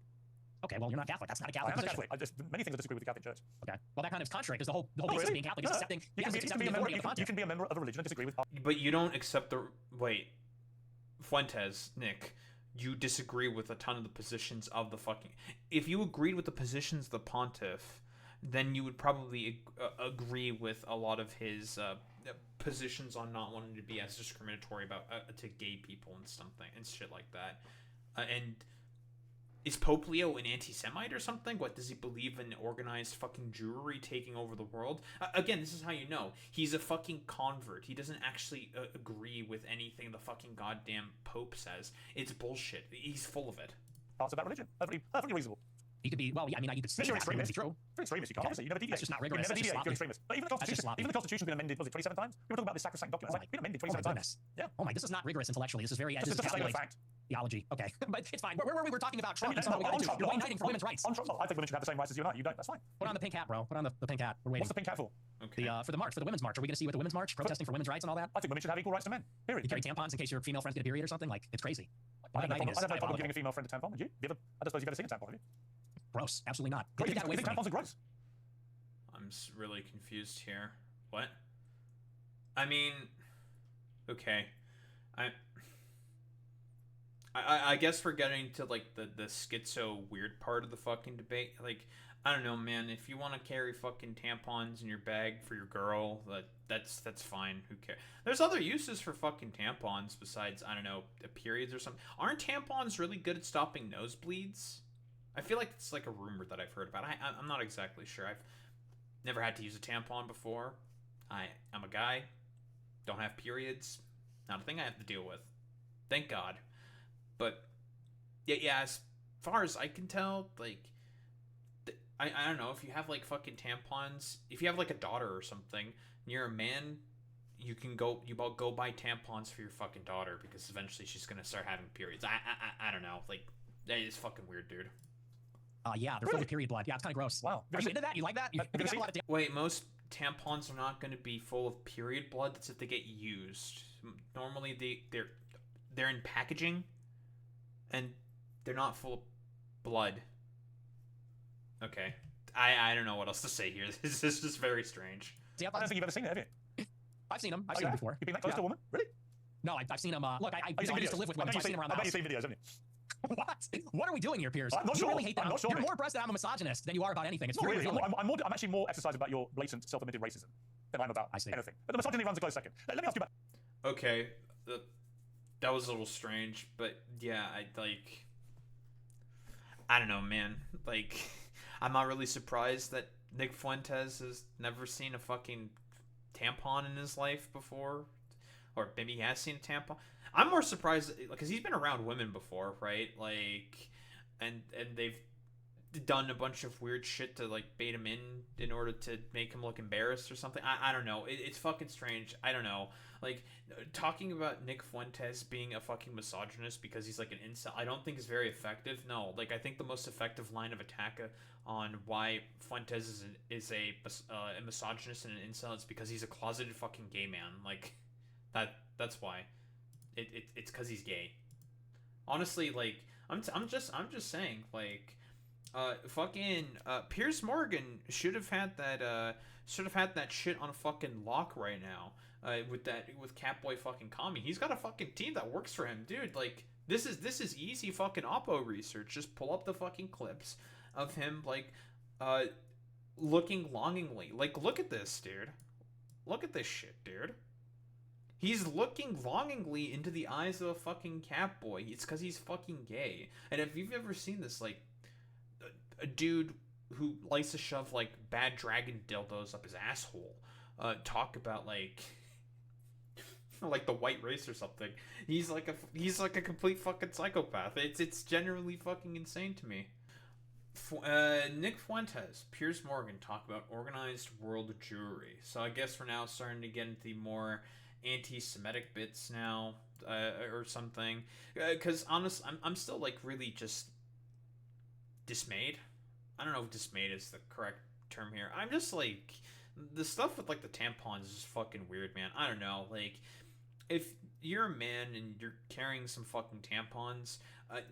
Okay, well, you're not Catholic. That's not a Catholic I'm not position. Catholic. Just many things I disagree with the Catholic Church. Okay. Well, that kind of is contrary because the whole basis of being Catholic is accepting. You can be a member of a religion and disagree with. But you don't accept the... Wait. Fuentes, Nick, you disagree with a ton of the positions of the fucking... If you agreed with the positions of the pontiff, then you would probably agree with a lot of his positions on not wanting to be as discriminatory about to gay people and something and shit like that. And is Pope Leo an anti-Semite or something? What, does he believe in organized fucking Jewry taking over the world? Again, this is how you know. He's a fucking convert. He doesn't actually agree with anything the fucking goddamn Pope says. It's bullshit. He's full of it. Parts of that religion. Perfectly reasonable. He could be, well, yeah, I mean, you could say you're that's extremist. true. If you're extremist, you can't. Obviously, you never deviate. That's just not rigorous. You never That's just deviate. You're sloppy. extremist. But even the Constitution's been amended, was it 27 times? We were talking about this sacrosanct document. It's been amended 27 times. Yeah. Oh my, this is not rigorous intellectually. This is very This is just a statement of fact. theology. Okay, but it's fine. Where were we? We're talking about Trump. Whining for women's rights. I think women should have the same rights as you and I. You don't. That's fine. Put on the pink hat, bro. Put on the pink hat. We're waiting. What's the pink hat for? Okay. For the march, for the women's march. Are we going to see what the women's march protesting for women's rights and all that? I think women should have equal rights to men. Period. You carry tampons in case your female friends get a period or something. Like, it's crazy. I don't have no problem giving a female friend a tampon. Would you? I don't suppose you've ever seen a tampon, have you? Gross. Absolutely not. You think tampons are gross? I'm really confused here. What? I mean, okay. I guess we're getting to, like, the schizo weird part of the fucking debate. Like, I don't know, man. If you want to carry fucking tampons in your bag for your girl, that's fine. Who cares? There's other uses for fucking tampons besides, I don't know, periods or something. Aren't tampons really good at stopping nosebleeds? I feel like it's like a rumor that I've heard about. I'm not exactly sure. I've never had to use a tampon before. I'm a guy. Don't have periods. Not a thing I have to deal with. Thank God. But yeah, as far as I can tell, like, I don't know, if you have, like, fucking tampons, if you have, like, a daughter or something, and you're a man, you go buy tampons for your fucking daughter because eventually she's gonna start having periods. I don't know, like, that is fucking weird, dude. Yeah, they're filled with period blood. Yeah, it's kind of gross. Wow. Are you into that? You like that? Wait, most tampons are not going to be full of period blood. That's if they get used. Normally, they're in packaging, and they're not full of blood. Okay. I don't know what else to say here. This is just very strange. I don't think you've ever seen it, have you? I've seen them. I've seen them before. You've been that close to a woman? Really? No, I've seen them. Look, I used to live with women, so I've seen them around the house. I bet you've seen videos, haven't you? What? What are we doing here, Piers? I'm not sure. You really hate that. I'm not sure. You're more impressed that I'm a misogynist than you are about anything. It's really. revealing. I'm actually more exercised about your blatant self-admitted racism than I'm about anything. But the misogyny runs a close second. Let me ask you about... Okay, that was a little strange, but yeah, I don't know, man. Like, I'm not really surprised that Nick Fuentes has never seen a fucking tampon in his life before. Or maybe he has seen a tampon. I'm more surprised because he's been around women before, right? Like, and they've done a bunch of weird shit to like bait him in order to make him look embarrassed or something. I don't know. It's fucking strange. I don't know. Like, talking about Nick Fuentes being a fucking misogynist because he's like an incel, I don't think is very effective. No, like, I think the most effective line of attack on why Fuentes is a misogynist and an incel is because he's a closeted fucking gay man. Like, that's why. It's because he's gay. Honestly, like, I'm just saying, like, fucking Piers Morgan should have had that shit on fucking lock right now. With Catboy fucking Kami. He's got a fucking team that works for him, dude. Like, this is easy fucking oppo research. Just pull up the fucking clips of him, like, looking longingly. Like, look at this, dude. Look at this shit, dude. He's looking longingly into the eyes of a fucking Catboy. It's because he's fucking gay. And if you've ever seen this, like, a dude who likes to shove, like, bad dragon dildos up his asshole, talk about, like, like the white race or something. He's like a complete fucking psychopath. It's generally fucking insane to me. Nick Fuentes, Piers Morgan talk about organized world Jewry. So I guess we're now starting to get into the more anti-Semitic bits now, or something. Because honestly, I'm still like really just dismayed. I don't know if dismayed is the correct term here. I'm just like, the stuff with like the tampons is just fucking weird, man. I don't know, like, if you're a man and you're carrying some fucking tampons,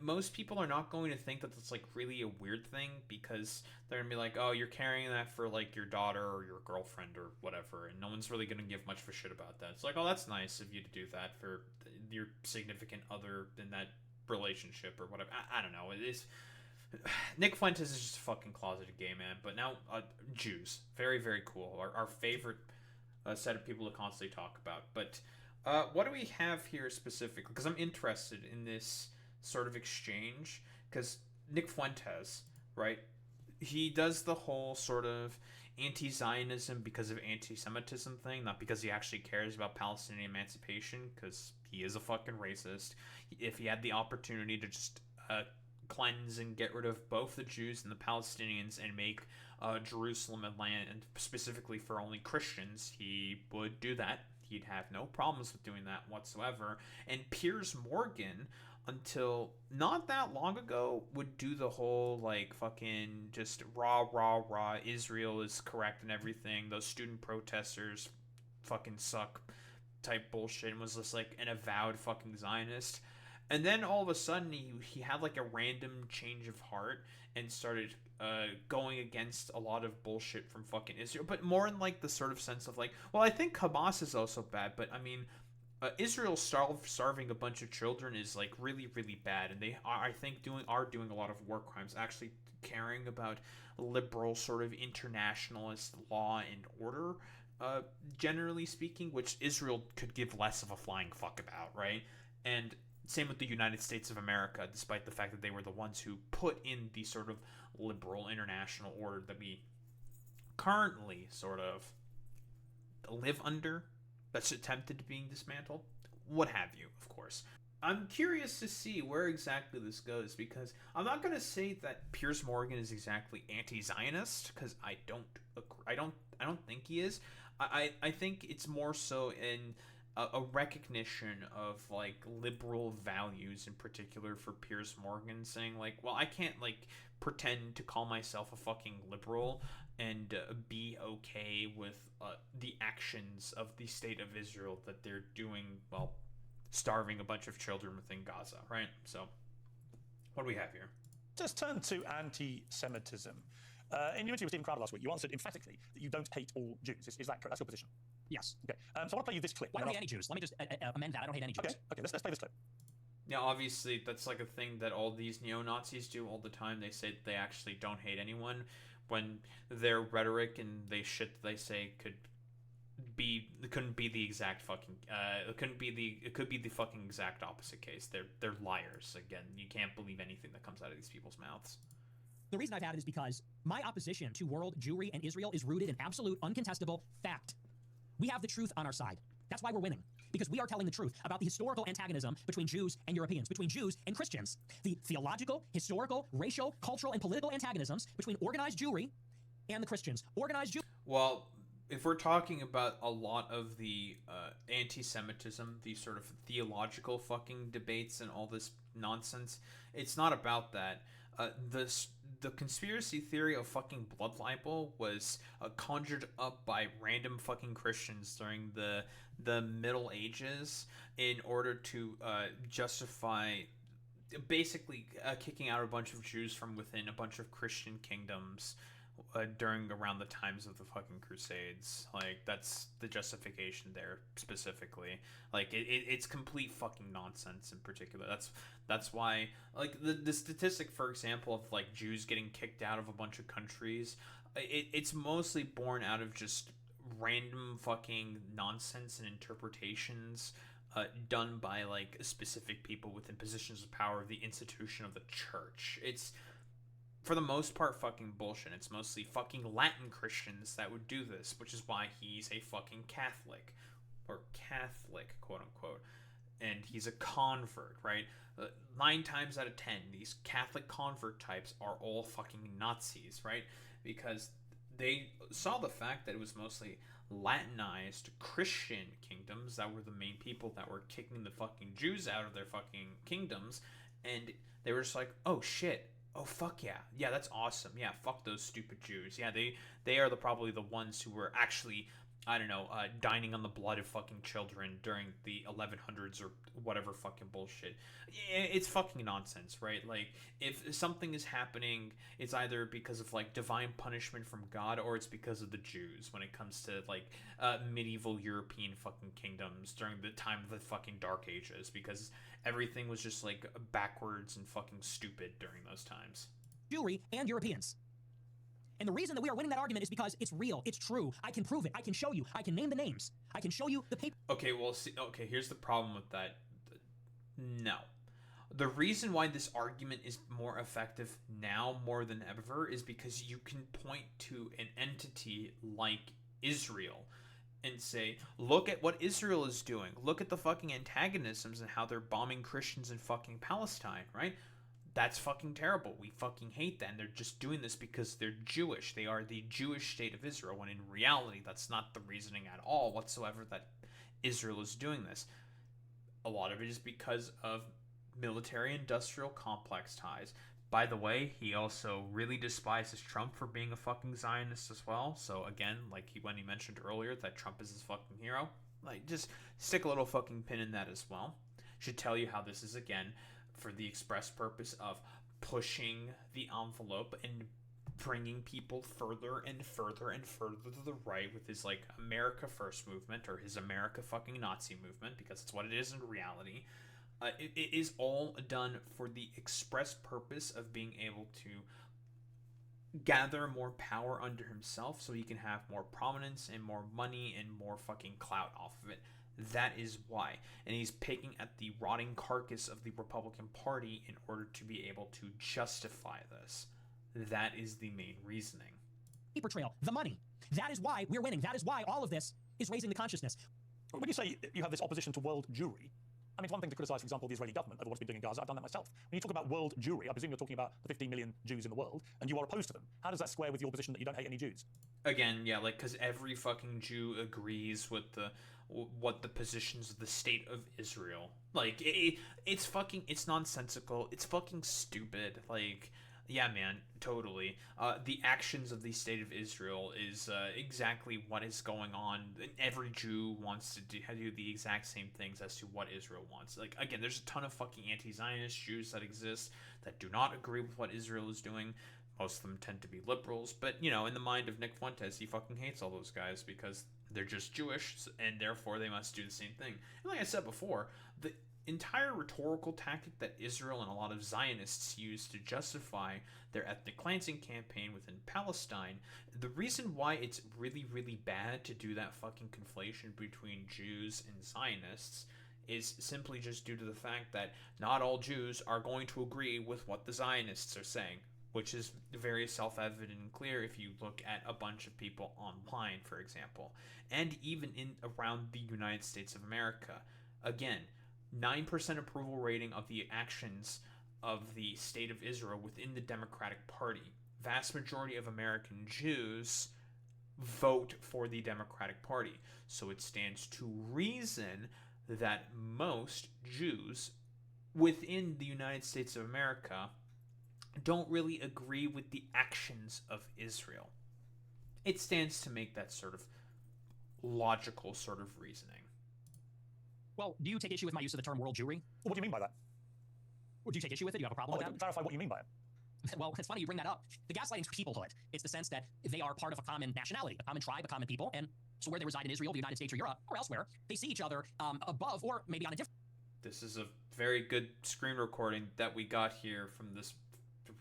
most people are not going to think that that's like really a weird thing, because they're gonna be like, oh, you're carrying that for like your daughter or your girlfriend or whatever, and no one's really gonna give much of a shit about that. It's like, oh, that's nice of you to do that for your significant other in that relationship or whatever. I don't know. It is. Nick Fuentes is just a fucking closeted gay man. But now, Jews. Very, very cool. Our favorite set of people to constantly talk about. But what do we have here specifically? Because I'm interested in this sort of exchange. Because Nick Fuentes, right? He does the whole sort of anti-Zionism because of anti-Semitism thing. Not because he actually cares about Palestinian emancipation. Because he is a fucking racist. If he had the opportunity to just cleanse and get rid of both the Jews and the Palestinians and make Jerusalem a land specifically for only Christians, he would do that. He'd have no problems with doing that whatsoever. And Piers Morgan, until not that long ago, would do the whole like fucking just rah Israel is correct and everything, those student protesters fucking suck type bullshit, and was just like an avowed fucking Zionist. And then all of a sudden, he had like a random change of heart and started going against a lot of bullshit from fucking Israel, but more in like the sort of sense of like, well, I think Hamas is also bad, but I mean, Israel starving a bunch of children is like really, really bad, and they are, I think, doing a lot of war crimes, actually caring about liberal sort of internationalist law and order, generally speaking, which Israel could give less of a flying fuck about, right? And same with the United States of America, despite the fact that they were the ones who put in the sort of liberal international order that we currently sort of live under, that's attempted to being dismantled, what have you, of course. I'm curious to see where exactly this goes, because I'm not going to say that Piers Morgan is exactly anti-Zionist, because I don't think he is. I think it's more so in a recognition of like liberal values, in particular for Piers Morgan, saying like, well, I can't like pretend to call myself a fucking liberal and be okay with the actions of the state of Israel that they're doing, well, starving a bunch of children within Gaza, right? So what do we have here? Just turn to anti-Semitism. In your interview with Stephen Crowder last week, you answered emphatically that you don't hate all Jews. Is that correct? That's your position? Yes. Okay. So I want to play you this clip. Well, I don't hate any Jews. Let me just amend that. I don't hate any Jews. Okay. Let's play this clip. Yeah, obviously that's like a thing that all these neo-Nazis do all the time. They say that they actually don't hate anyone, when their rhetoric and they say couldn't be the exact fucking it could be the fucking exact opposite case. They're liars. Again, you can't believe anything that comes out of these people's mouths. The reason I've had it is because my opposition to world Jewry and Israel is rooted in absolute, uncontestable fact. We have the truth on our side. That's why we're winning. because we are telling the truth about the historical antagonism between Jews and Europeans, between Jews and Christians, the theological, historical, racial, cultural, and political antagonisms between organized Jewry and the Christians. Organized Jew. Well, if we're talking about a lot of the anti-Semitism, these sort of theological fucking debates and all this nonsense, it's not about that. The conspiracy theory of fucking blood libel was conjured up by random fucking Christians during the Middle Ages in order to justify basically kicking out a bunch of Jews from within a bunch of Christian kingdoms around the times of the fucking Crusades. Like, that's the justification there specifically. Like, it's complete fucking nonsense in particular. That's why, like, the statistic, for example, of like Jews getting kicked out of a bunch of countries, it's mostly born out of just random fucking nonsense and interpretations done by like specific people within positions of power of the institution of the church. It's for the most part fucking bullshit. It's mostly fucking Latin Christians that would do this, which is why he's a fucking Catholic, or Catholic, quote unquote, and he's a convert, right? 9 times out of 10, these Catholic convert types are all fucking Nazis, right? Because they saw the fact that it was mostly Latinized Christian kingdoms that were the main people that were kicking the fucking Jews out of their fucking kingdoms, and they were just like, oh shit, oh fuck yeah, yeah, that's awesome, yeah, fuck those stupid Jews, yeah, they are probably the ones who were actually, I don't know, dining on the blood of fucking children during the 1100s or whatever fucking bullshit. It's fucking nonsense, right? Like, if something is happening, it's either because of like divine punishment from God, or it's because of the Jews when it comes to like medieval European fucking kingdoms during the time of the fucking Dark Ages, because everything was just like backwards and fucking stupid during those times. Jewry and Europeans. And the reason that we are winning that argument is because it's real, it's true, I can prove it, I can show you, I can name the names, I can show you the paper. Okay, well, see, okay, here's the problem with that. No. The reason why this argument is more effective now more than ever is because you can point to an entity like Israel and say, look at what Israel is doing. Look at the fucking antagonisms and how they're bombing Christians in fucking Palestine, right? That's fucking terrible. We fucking hate that. And they're just doing this because they're Jewish. They are the Jewish state of Israel, when in reality, that's not the reasoning at all whatsoever that Israel is doing this. A lot of it is because of military-industrial complex ties. By the way, he also really despises Trump for being a fucking Zionist as well. So again, like when he mentioned earlier that Trump is his fucking hero, like just stick a little fucking pin in that as well. Should tell you how this is, again, for the express purpose of pushing the envelope and bringing people further and further and further to the right with his like America First movement, or his America fucking Nazi movement, because it's what it is in reality. It is all done for the express purpose of being able to gather more power under himself so he can have more prominence and more money and more fucking clout off of it. That is why. And he's picking at the rotting carcass of the Republican Party in order to be able to justify this. That is the main reasoning. Paper trail, the money. That is why we're winning. That is why all of this is raising the consciousness. When you say you have this opposition to world Jewry, I mean, it's one thing to criticize, for example, the Israeli government over what's been doing in Gaza. I've done that myself. When you talk about world Jewry, I presume you're talking about the 15 million Jews in the world, and you are opposed to them. How does that square with your position that you don't hate any Jews? Again, yeah, like, because every fucking Jew agrees with what the positions of the state of Israel. Like, it's fucking, it's nonsensical. It's fucking stupid. Like, yeah, man, totally. The actions of the state of Israel is exactly what is going on. Every Jew wants to do the exact same things as to what Israel wants. Like, again, there's a ton of fucking anti-Zionist Jews that exist that do not agree with what Israel is doing. Most of them tend to be liberals, but, you know, in the mind of Nick Fuentes, he fucking hates all those guys because they're just Jewish, and therefore they must do the same thing. And like I said before, the entire rhetorical tactic that Israel and a lot of Zionists use to justify their ethnic cleansing campaign within Palestine, the reason why it's really, really bad to do that fucking conflation between Jews and Zionists is simply just due to the fact that not all Jews are going to agree with what the Zionists are saying. which is very self-evident and clear if you look at a bunch of people online, for example, and even in around the United States of America. Again, 9% approval rating of the actions of the State of Israel within the Democratic Party. Vast majority of American Jews vote for the Democratic Party. So it stands to reason that most Jews within the United States of America don't really agree with the actions of Israel. It stands to make that sort of logical sort of reasoning. Well, do you take issue with my use of the term world Jewry? Well, what do you mean by that? Would you take issue with it? Do you have a problem with that? Clarify what you mean by it. Well, it's funny you bring that up. The gaslighting's peoplehood. It's the sense that they are part of a common nationality, a common tribe, a common people, and so where they reside in Israel, the United States, or Europe, or elsewhere, they see each other above or maybe on a different. This is a very good screen recording that we got here from this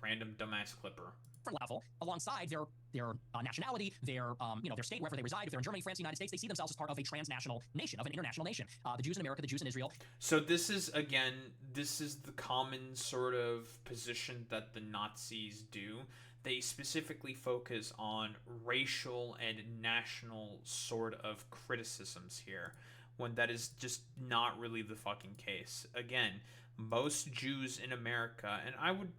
random dumbass clipper. Level alongside their nationality, their their state, wherever they reside. If they're in Germany, France, the United States, they see themselves as part of a transnational nation, of an international nation. The Jews in America, the Jews in Israel. So this is the common sort of position that the Nazis do. They specifically focus on racial and national sort of criticisms here, when that is just not really the fucking case. Again, most Jews in America, and I would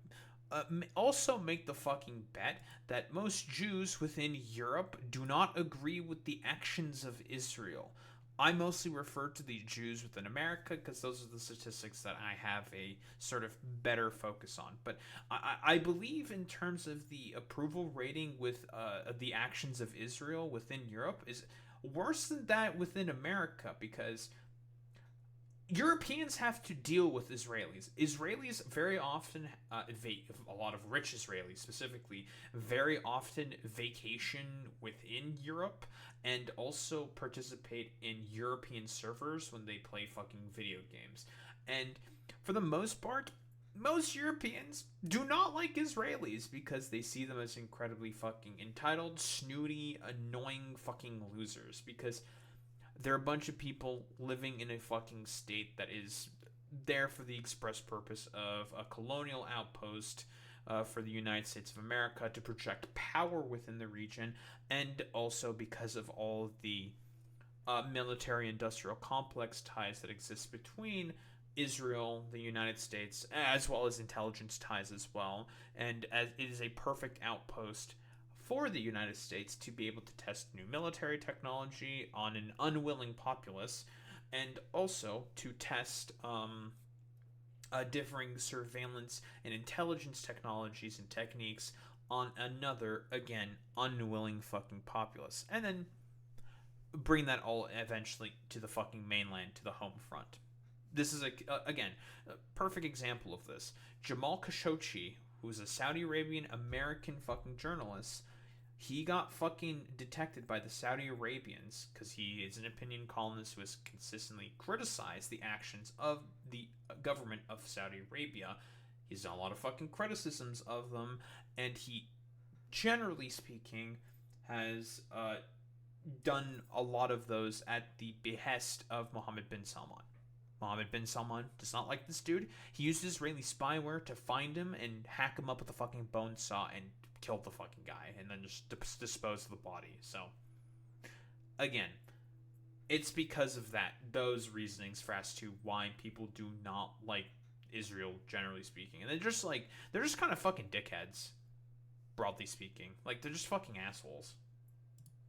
also make the fucking bet that most Jews within Europe do not agree with the actions of Israel. I mostly refer to the Jews within America because those are the statistics that I have a sort of better focus on. But I believe in terms of the approval rating with the actions of Israel within Europe is worse than that within America, because Europeans have to deal with Israelis. Israelis very often, a lot of rich Israelis specifically, very often vacation within Europe and also participate in European servers when they play fucking video games. And for the most part, most Europeans do not like Israelis because they see them as incredibly fucking entitled, snooty, annoying fucking losers, because they're a bunch of people living in a fucking state that is there for the express purpose of a colonial outpost for the United States of America to project power within the region, and also because of all the military-industrial complex ties that exist between Israel, the United States, as well as intelligence ties as well, and as it is a perfect outpost for the United States to be able to test new military technology on an unwilling populace, and also to test differing surveillance and intelligence technologies and techniques on another, again, unwilling fucking populace, and then bring that all eventually to the fucking mainland, to the home front. This is, again, a perfect example of this. Jamal Khashoggi, who's a Saudi Arabian American fucking journalist, he got fucking detected by the Saudi Arabians because he is an opinion columnist who has consistently criticized the actions of the government of Saudi Arabia. He's done a lot of fucking criticisms of them, and he, generally speaking, has done a lot of those at the behest of Mohammed bin Salman. Mohammed bin Salman does not like this dude. He used Israeli spyware to find him and hack him up with a fucking bone saw and killed the fucking guy, and then just dispose of the body. So, again, it's because of those reasonings for as to why people do not like Israel, generally speaking. And they're just kind of fucking dickheads, broadly speaking. Like, they're just fucking assholes.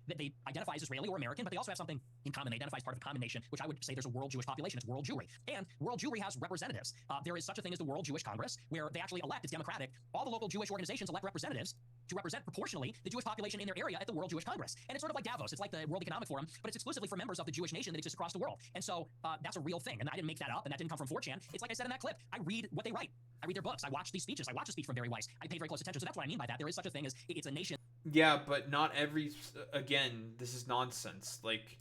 That they identify as Israeli or American, but they also have something in common. They identify as part of a common nation, which I would say there's a world Jewish population. It's world Jewry. And world Jewry has representatives. There is such a thing as the World Jewish Congress, where they actually elect, it's democratic, all the local Jewish organizations elect representatives to represent proportionally the Jewish population in their area at the World Jewish Congress. And it's sort of like Davos. It's like the World Economic Forum, but it's exclusively for members of the Jewish nation that exists across the world. And so that's a real thing. And I didn't make that up, and that didn't come from 4chan. It's like I said in that clip. I read what they write. I read their books. I watch these speeches. I watch a speech from Barry Weiss. I pay very close attention. So that's what I mean by that. There is such a thing as it's a nation. Yeah, but not every... Again, this is nonsense. Like,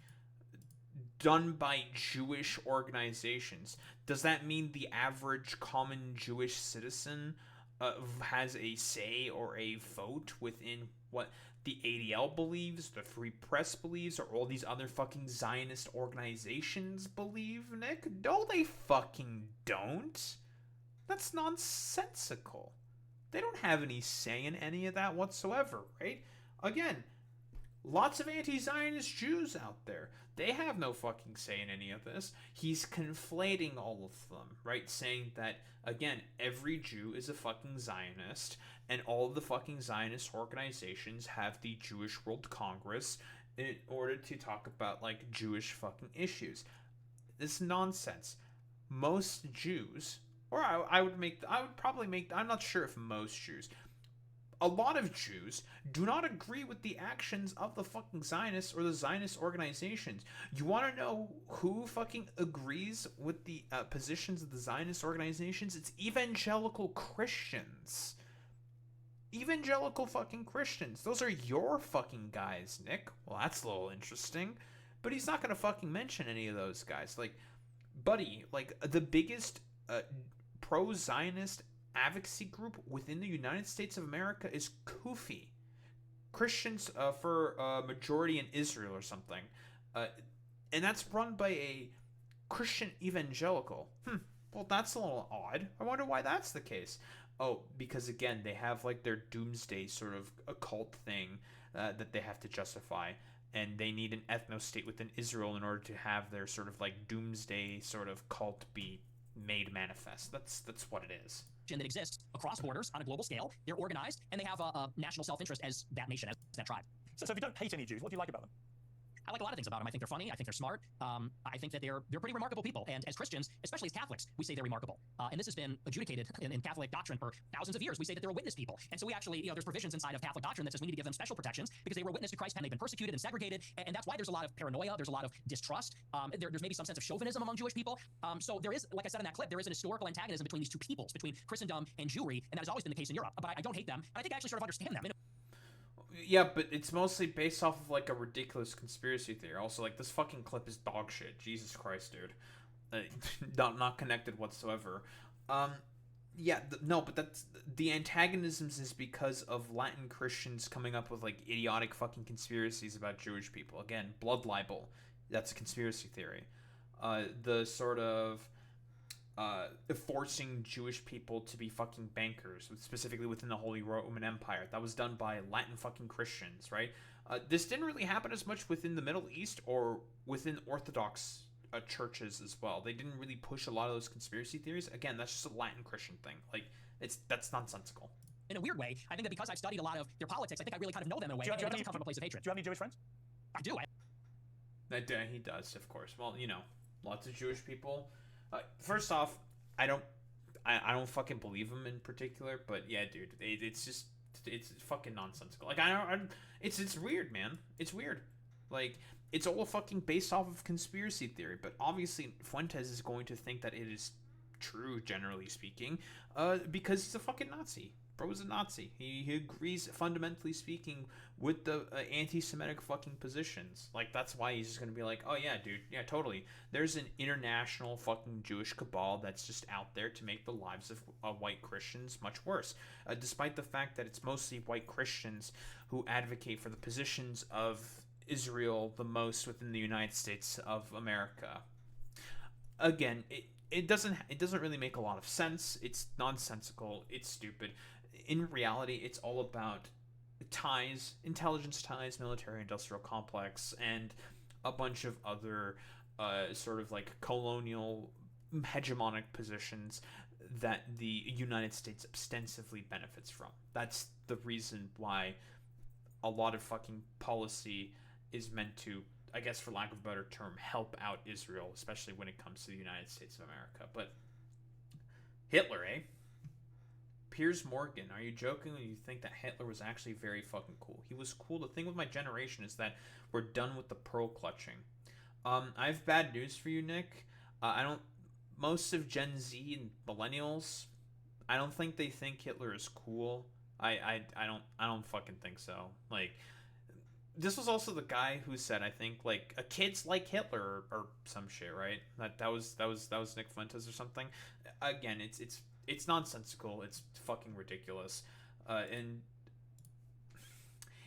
done by Jewish organizations. Does that mean the average common Jewish citizen has a say or a vote within what the ADL believes, the Free Press believes, or all these other fucking Zionist organizations believe, Nick? No, they fucking don't. That's nonsensical. They don't have any say in any of that whatsoever, right? Again, lots of anti-Zionist Jews out there. They have no fucking say in any of this. He's conflating all of them, right? Saying that, again, every Jew is a fucking Zionist, and all of the fucking Zionist organizations have the Jewish World Congress in order to talk about, like, Jewish fucking issues. This nonsense. Most Jews, or I would probably make, I'm not sure if most Jews, a lot of Jews do not agree with the actions of the fucking Zionists or the Zionist organizations. You want to know who fucking agrees with the positions of the Zionist organizations? It's evangelical Christians. Evangelical fucking Christians. Those are your fucking guys, Nick. Well, that's a little interesting. But he's not going to fucking mention any of those guys. Like, buddy, like, the biggest pro-Zionist advocacy group within the United States of America is Kufi, Christians for Majority in Israel or something, and that's run by a Christian evangelical. Well, that's a little odd. I wonder why that's the case. Oh, because again, they have like their doomsday sort of occult thing that they have to justify, and they need an ethno-state within Israel in order to have their sort of like doomsday sort of cult be made manifest. That's what it is. That exists across borders on a global scale. They're organized, and they have a national self-interest as that nation, as that tribe. So if you don't hate any Jews, what do you like about them? I like a lot of things about them. I think they're funny. I think they're smart. I think that they're pretty remarkable people. And as Christians, especially as Catholics, we say they're remarkable. And this has been adjudicated in Catholic doctrine for thousands of years. We say that they're a witness people. And so we actually, there's provisions inside of Catholic doctrine that says we need to give them special protections because they were a witness to Christ and they've been persecuted and segregated. And that's why there's a lot of paranoia. There's a lot of distrust. There's maybe some sense of chauvinism among Jewish people. So there is, like I said in that clip, there is an historical antagonism between these two peoples, between Christendom and Jewry. And that has always been the case in Europe. But I don't hate them. And I think I actually sort of understand them. Yeah, but it's mostly based off of, like, a ridiculous conspiracy theory. Also, like, this fucking clip is dog shit. Jesus Christ, dude. Not connected whatsoever. Yeah, no, but that's... The antagonisms is because of Latin Christians coming up with, like, idiotic fucking conspiracies about Jewish people. Again, blood libel. That's a conspiracy theory. The sort of... forcing Jewish people to be fucking bankers, specifically within the Holy Roman Empire. That was done by Latin fucking Christians, right? This didn't really happen as much within the Middle East or within Orthodox churches as well. They didn't really push a lot of those conspiracy theories. Again, that's just a Latin Christian thing. Like, that's nonsensical. In a weird way, I think that because I've studied a lot of their politics, I think I really kind of know them in a way. It doesn't come from a place of hatred. Do you have any Jewish friends? I do. He does, of course. Well, you know, lots of Jewish people. First off, I don't fucking believe him in particular, but yeah, dude, it's fucking nonsensical. Like, it's weird, man. It's weird. Like, it's all fucking based off of conspiracy theory, but obviously Fuentes is going to think that it is true, generally speaking, because he's a fucking Nazi. Bro is a Nazi. He agrees, fundamentally speaking, with the anti-Semitic fucking positions. Like, that's why he's just gonna be like, oh yeah, dude, yeah, totally. There's an international fucking Jewish cabal that's just out there to make the lives of white Christians much worse. Despite the fact that it's mostly white Christians who advocate for the positions of Israel the most within the United States of America. Again, it doesn't really make a lot of sense. It's nonsensical. It's stupid. In reality, it's all about ties, intelligence ties, military-industrial complex, and a bunch of other sort of like colonial hegemonic positions that the United States ostensibly benefits from. That's the reason why a lot of fucking policy is meant to, I guess for lack of a better term, help out Israel, especially when it comes to the United States of America. But Hitler, eh? Piers Morgan, are you joking when you think that Hitler was actually very fucking cool? He was cool. The thing with my generation is that we're done with the pearl clutching. I have bad news for you, Nick. Most of Gen Z and millennials, I don't think they think Hitler is cool. I don't fucking think so. Like, this was also the guy who said, I think, like, a kid's like Hitler or some shit, right? That was Nick Fuentes or something. Again, it's nonsensical. It's fucking ridiculous, and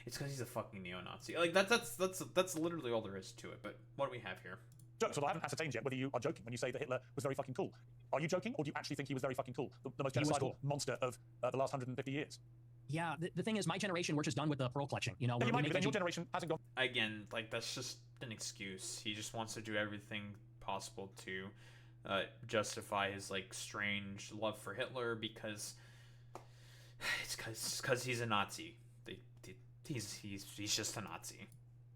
it's because he's a fucking neo-Nazi. Like, that's literally all there is to it. But what do we have here? So I haven't ascertained yet whether you are joking when you say that Hitler was very fucking cool. Are you joking, or do you actually think he was very fucking cool? The most He was genocidal cool. monster of the last 150 years? Yeah, the thing is, my generation, we're just done with the pearl clutching. You know, You we might be, make but then your edu- generation hasn't gone. Again, like, that's just an excuse. He just wants to do everything possible to justify his, like, strange love for Hitler because it's because he's a Nazi. He's just a Nazi.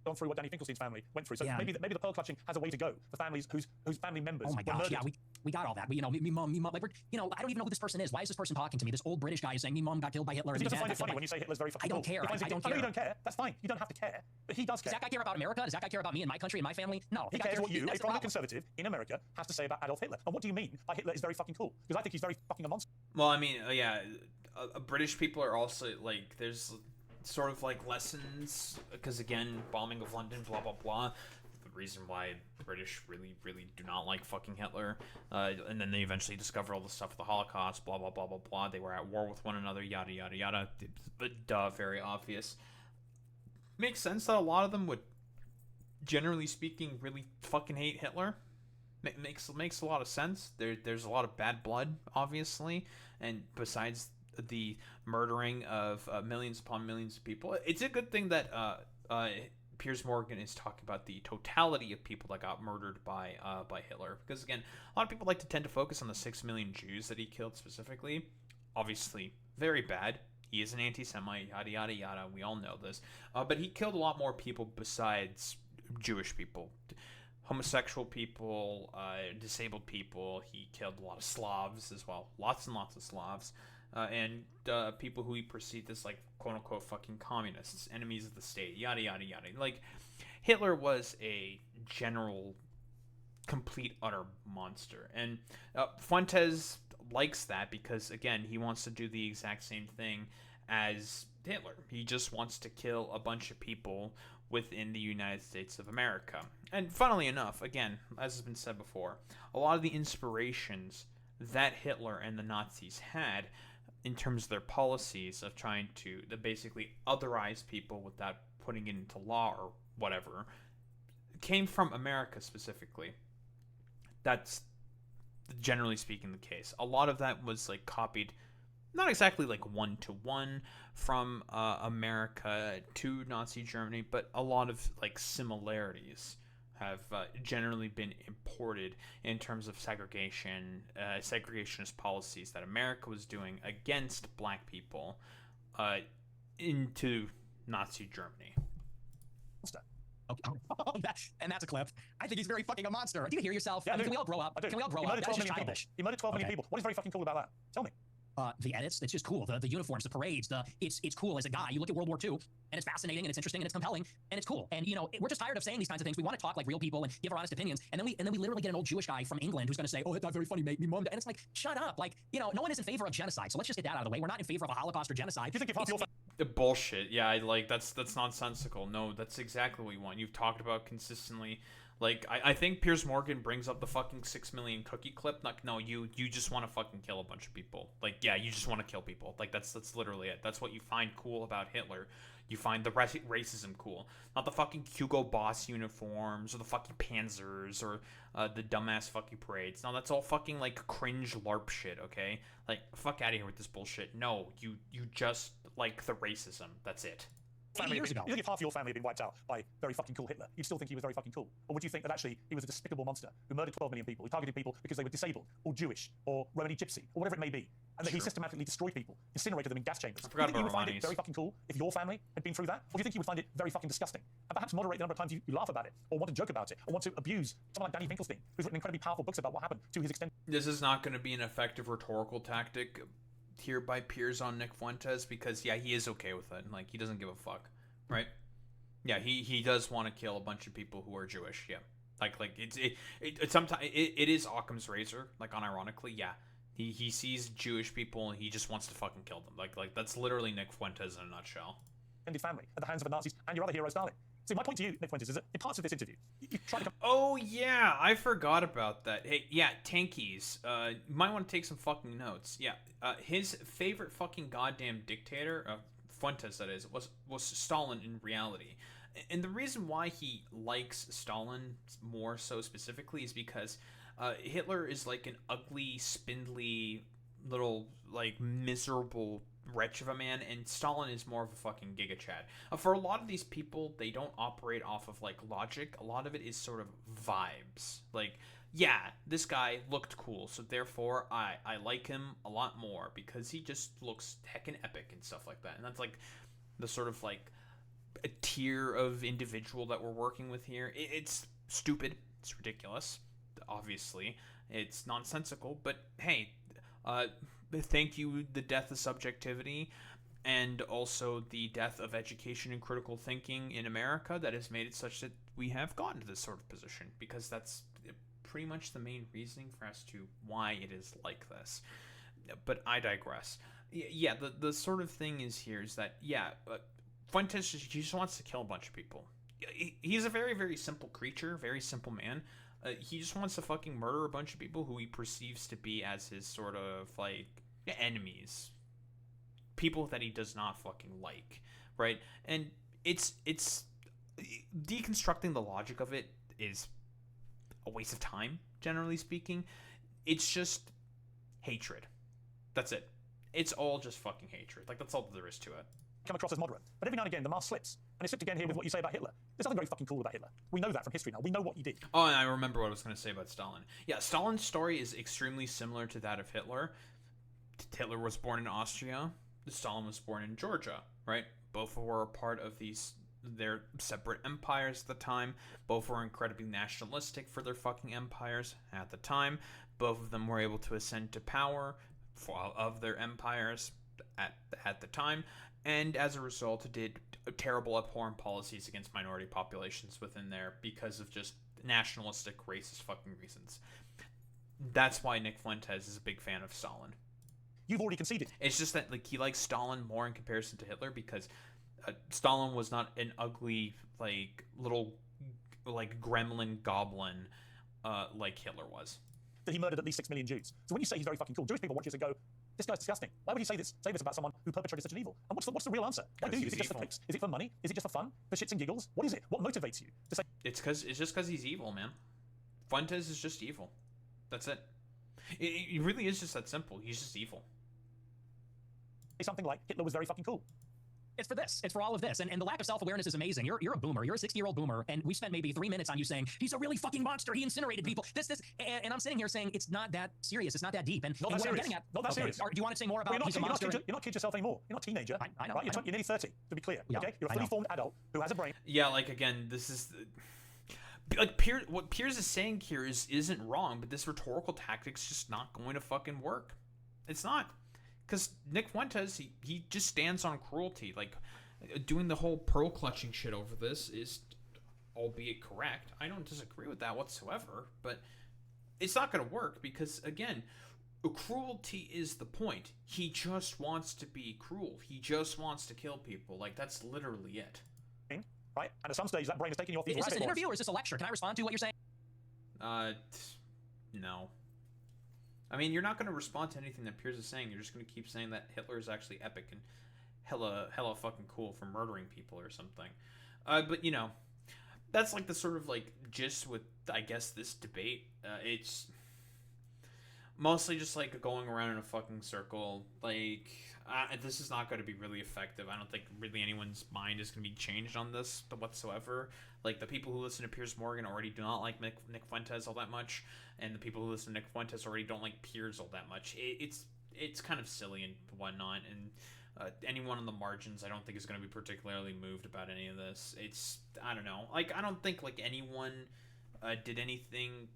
Gone through what Danny Finkelstein's family went through. So Yeah. maybe the pearl clutching has a way to go for families whose family members Oh my were gosh, murdered. yeah, we got all that. Me mom, like, we're, you know, I don't even know who this person is. Why is this person talking to me? This old British guy is saying me mom got killed by Hitler. Because he and doesn't me find dad it got funny killed when you say Hitler's very fucking I don't cool. care. He finds I it- don't I know you care. don't care. That's fine. You don't have to care. But he does Does care. that guy care about America? Does that guy care about me and my country and my family? No. He That guy cares what you, a that's the prominent problem. conservative in America, has to say about Adolf Hitler. And what do you mean by Hitler is very fucking cool? Because I think he's very fucking a monster. Well, I mean, yeah, British people are also, like, there's sort of, like, lessons, because, again, bombing of London, blah, blah, blah. The reason why the British really, really do not like fucking Hitler. And then they eventually discover all the stuff of the Holocaust, blah, blah, blah, blah, blah. They were at war with one another, yada, yada, yada. But, duh, very obvious. Makes sense that a lot of them would, generally speaking, really fucking hate Hitler. Makes a lot of sense. There's a lot of bad blood, obviously, and besides the murdering of millions upon millions of people, it's a good thing that Piers Morgan is talking about the totality of people that got murdered by Hitler, because again, a lot of people like to tend to focus on the 6 million Jews that he killed specifically. Obviously, very bad. He is an anti-Semite, yada yada yada. We all know this, but he killed a lot more people besides Jewish people. Homosexual people, disabled people. He killed a lot of Slavs as well. Lots and lots of Slavs. And people who he perceived as, like, quote-unquote fucking communists, enemies of the state, yada, yada, yada. Like, Hitler was a general, complete, utter monster. And Fuentes likes that because, again, he wants to do the exact same thing as Hitler. He just wants to kill a bunch of people within the United States of America. And funnily enough, again, as has been said before, a lot of the inspirations that Hitler and the Nazis had in terms of their policies of trying to basically otherize people without putting it into law or whatever came from America specifically. That's generally speaking the case. A lot of that was, like, copied, not exactly like one-to-one from America to Nazi Germany, but a lot of, like, similarities have generally been imported in terms of segregationist policies that America was doing against black people into Nazi Germany. Okay. And that's a clip. I think he's very fucking a monster. Do you hear yourself? Yeah, I mean, I do. can we all grow up? I do. Can we all grow He up? murdered That's 12 just million people. childish. He murdered 12 million Okay. people. What is very fucking cool about that? Tell me. The edits, it's just cool. The uniforms, the parades, it's cool as a guy. You look at World War II, and it's fascinating, and it's interesting, and it's compelling, and it's cool. And, you know, we're just tired of saying these kinds of things. We want to talk like real people and give our honest opinions, and then we literally get an old Jewish guy from England who's going to say, oh, that's very funny, mate, me mom. And it's like, shut up. Like, you know, no one is in favor of genocide, so let's just get that out of the way. We're not in favor of a Holocaust or genocide. Do you think if half your The bullshit. Yeah, like that's nonsensical. No, that's exactly what you want. You've talked about consistently. Like, I think Piers Morgan brings up the fucking 6 million cookie clip. Like, no, you just want to fucking kill a bunch of people. Like, yeah, you just want to kill people. Like, that's literally it. That's what you find cool about Hitler. You find the racism cool. Not the fucking Hugo Boss uniforms or the fucking Panzers or the dumbass fucking parades. No, that's all fucking, like, cringe LARP shit, okay? Like, fuck out of here with this bullshit. No, you just like the racism. That's it. 80 years ago. You think if half your family had been wiped out by very fucking cool Hitler, you'd still think he was very fucking cool? Or would you think that actually he was a despicable monster who murdered 12 million people, who targeted people because they were disabled, or Jewish, or Romani Gypsy, or whatever it may be, and that he systematically destroyed people, incinerated them in gas chambers? I forgot Do you think you would about find it Romanis. very fucking cool if your family had been through that? Or do you think you would find it very fucking disgusting? And perhaps moderate the number of times you laugh about it, or want to joke about it, or want to abuse someone like Danny Finkelstein, who's written incredibly powerful books about what happened to his extended This is not going to be an effective rhetorical tactic here by Piers on Nick Fuentes because, yeah, he is okay with it. Like, he doesn't give a fuck, right? Yeah, he does want to kill a bunch of people who are Jewish. Yeah, like it's sometimes it is Occam's razor. Like, unironically, yeah, he sees Jewish people and he just wants to fucking kill them. Like that's literally Nick Fuentes in a nutshell. family at the hands of the Nazis and your other hero Stalin. See, my point to you, Nick Fuentes, is that in parts of this interview, you try to come. Oh yeah, I forgot about that. Hey, yeah, Tankies. You might want to take some fucking notes. Yeah, his favorite fucking goddamn dictator, Fuentes that is, was Stalin in reality. And the reason why he likes Stalin more so specifically is because Hitler is like an ugly, spindly, little, like, miserable wretch of a man, and Stalin is more of a fucking giga chad. For a lot of these people, they don't operate off of, like, logic. A lot of it is sort of vibes. Like, yeah, this guy looked cool, so therefore I like him a lot more because he just looks heckin' epic and stuff like that. And that's, like, the sort of, like, a tier of individual that we're working with here. It's stupid. It's ridiculous. Obviously, it's nonsensical, but hey, thank you, the death of subjectivity, and also the death of education and critical thinking in America that has made it such that we have gotten to this sort of position, because that's pretty much the main reasoning for as to why it is like this. But I digress. Yeah, the sort of thing is here is that, yeah, Fuentes, he just wants to kill a bunch of people. He's a very, very simple creature, very simple man. He just wants to fucking murder a bunch of people who he perceives to be as his sort of, like, enemies. People that he does not fucking like, right? And it's deconstructing the logic of it is a waste of time, generally speaking. It's just hatred. That's it. It's all just fucking hatred. Like, that's all there is to it. Come across as moderate. But every now and again, the mask slips. And it slipped again here with what you say about Hitler. There's nothing very fucking cool about Hitler. We know that from history now. We know what he did. Oh, and I remember what I was going to say about Stalin. Yeah, Stalin's story is extremely similar to that of Hitler. Hitler was born in Austria. Stalin was born in Georgia, right? Both were a part of their separate empires at the time. Both were incredibly nationalistic for their fucking empires at the time. Both of them were able to ascend to power of their empires at the time. And as a result, did terrible, abhorrent policies against minority populations within there because of just nationalistic, racist fucking reasons. That's why Nick Fuentes is a big fan of Stalin. You've already conceded. It's just that, like, he likes Stalin more in comparison to Hitler because Stalin was not an ugly, like, little, like, gremlin goblin like Hitler was. That he murdered at least 6 million Jews. So when you say he's very fucking cool, Jewish people watch this and go, this guy's disgusting. Why would you say this about someone who perpetrated such an evil? And what's the real answer? Why do you? Is it just for clicks? Is it for money? Is it just for fun? For shits and giggles? What is it? What motivates you to say? It's just because he's evil, man. Fuentes is just evil. That's it. It really is just that simple. He's just evil. Something like Hitler was very fucking cool. It's for this. It's for all of this. And the lack of self-awareness is amazing. You're a boomer. You're a 60-year-old boomer. And we spent maybe 3 minutes on you saying, he's a really fucking monster. He incinerated people. This. And I'm sitting here saying, it's not that serious. It's not that deep. And not that serious. Not that serious. Do you want to say more about he's a monster? You're not kid yourself anymore. You're not a teenager. I know. Right? You're nearly 30, to be clear. Yeah, okay? You're a fully formed adult who has a brain. Yeah, like, again, this is... Like, what Piers is saying here isn't wrong, but this rhetorical tactic's just not going to fucking work. It's not. Because Nick Fuentes, he just stands on cruelty. Like, doing the whole pearl clutching shit over this is, albeit correct. I don't disagree with that whatsoever, but it's not going to work because, again, cruelty is the point. He just wants to be cruel. He just wants to kill people. Like, that's literally it. Right? And at some stage, that brain is taking you off these Is rabbit this an holes. interview or is this a lecture? Can I respond to what you're saying? No. I mean, you're not going to respond to anything that Piers is saying. You're just going to keep saying that Hitler is actually epic and hella fucking cool for murdering people or something. But, you know, that's like the sort of, like, gist with, I guess, this debate. It's mostly just, like, going around in a fucking circle. Like, this is not going to be really effective. I don't think really anyone's mind is going to be changed on this whatsoever. Like, the people who listen to Piers Morgan already do not like Nick Fuentes all that much, and the people who listen to Nick Fuentes already don't like Piers all that much. It's kind of silly and whatnot, and anyone on the margins I don't think is going to be particularly moved about any of this. I don't know. Like, I don't think, like, anyone did anything...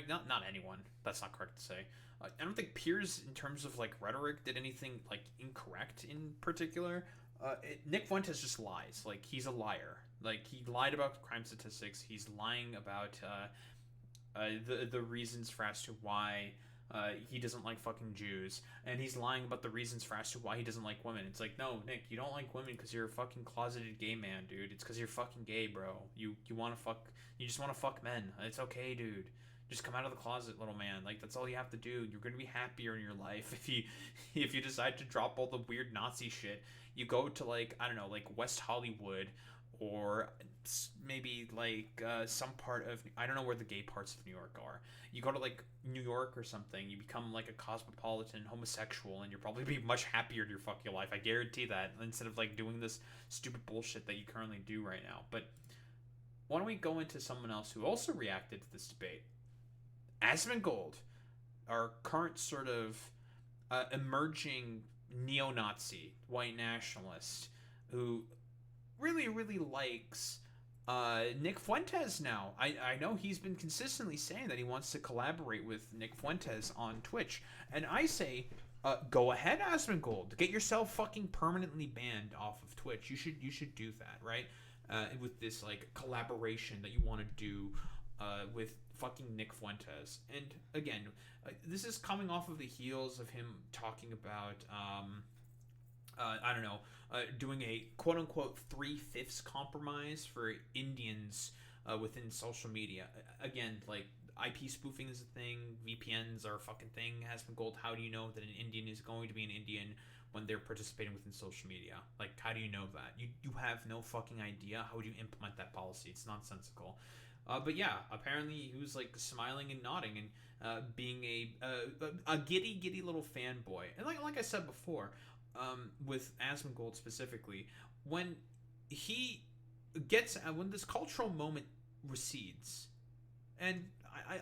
Not anyone. That's not correct to say. I don't think Piers, in terms of, like, rhetoric, did anything, like, incorrect in particular. Nick Fuentes just lies. Like, he's a liar. Like, he lied about crime statistics. He's lying about the reasons for as to why he doesn't like fucking Jews. And he's lying about the reasons for as to why he doesn't like women. It's like, no, Nick, you don't like women because you're a fucking closeted gay man, dude. It's because you're fucking gay, bro. You want to fuck... You just want to fuck men. It's okay, dude. Just come out of the closet, little man. Like, that's all you have to do. You're gonna be happier in your life if you decide to drop all the weird Nazi shit. You go to, like, I don't know, like West Hollywood or maybe like some part of, I don't know where the gay parts of New York are. You go to like New York or something, you become like a cosmopolitan homosexual, and you'll probably be much happier to your fucking life. I guarantee that, instead of like doing this stupid bullshit that you currently do right now. But why don't we go into someone else who also reacted to this debate? Asmongold, our current sort of emerging neo-Nazi, white nationalist, who really, really likes Nick Fuentes now. I know he's been consistently saying that he wants to collaborate with Nick Fuentes on Twitch. And I say, go ahead, Asmongold. Get yourself fucking permanently banned off of Twitch. You should do that, right? With this like collaboration that you want to do with fucking Nick Fuentes. And again, this is coming off of the heels of him talking about I don't know, doing a quote-unquote 3/5 compromise for Indians within social media. Again, like, IP spoofing is a thing, VPNs are a fucking thing. Asmongold, how do you know that an Indian is going to be an Indian when they're participating within social media? Like, how do you know that? You have no fucking idea. How would you implement that policy? It's nonsensical. But yeah, apparently he was like smiling and nodding and being a giddy little fanboy. And like I said before, with Asmongold specifically, when he gets when this cultural moment recedes, and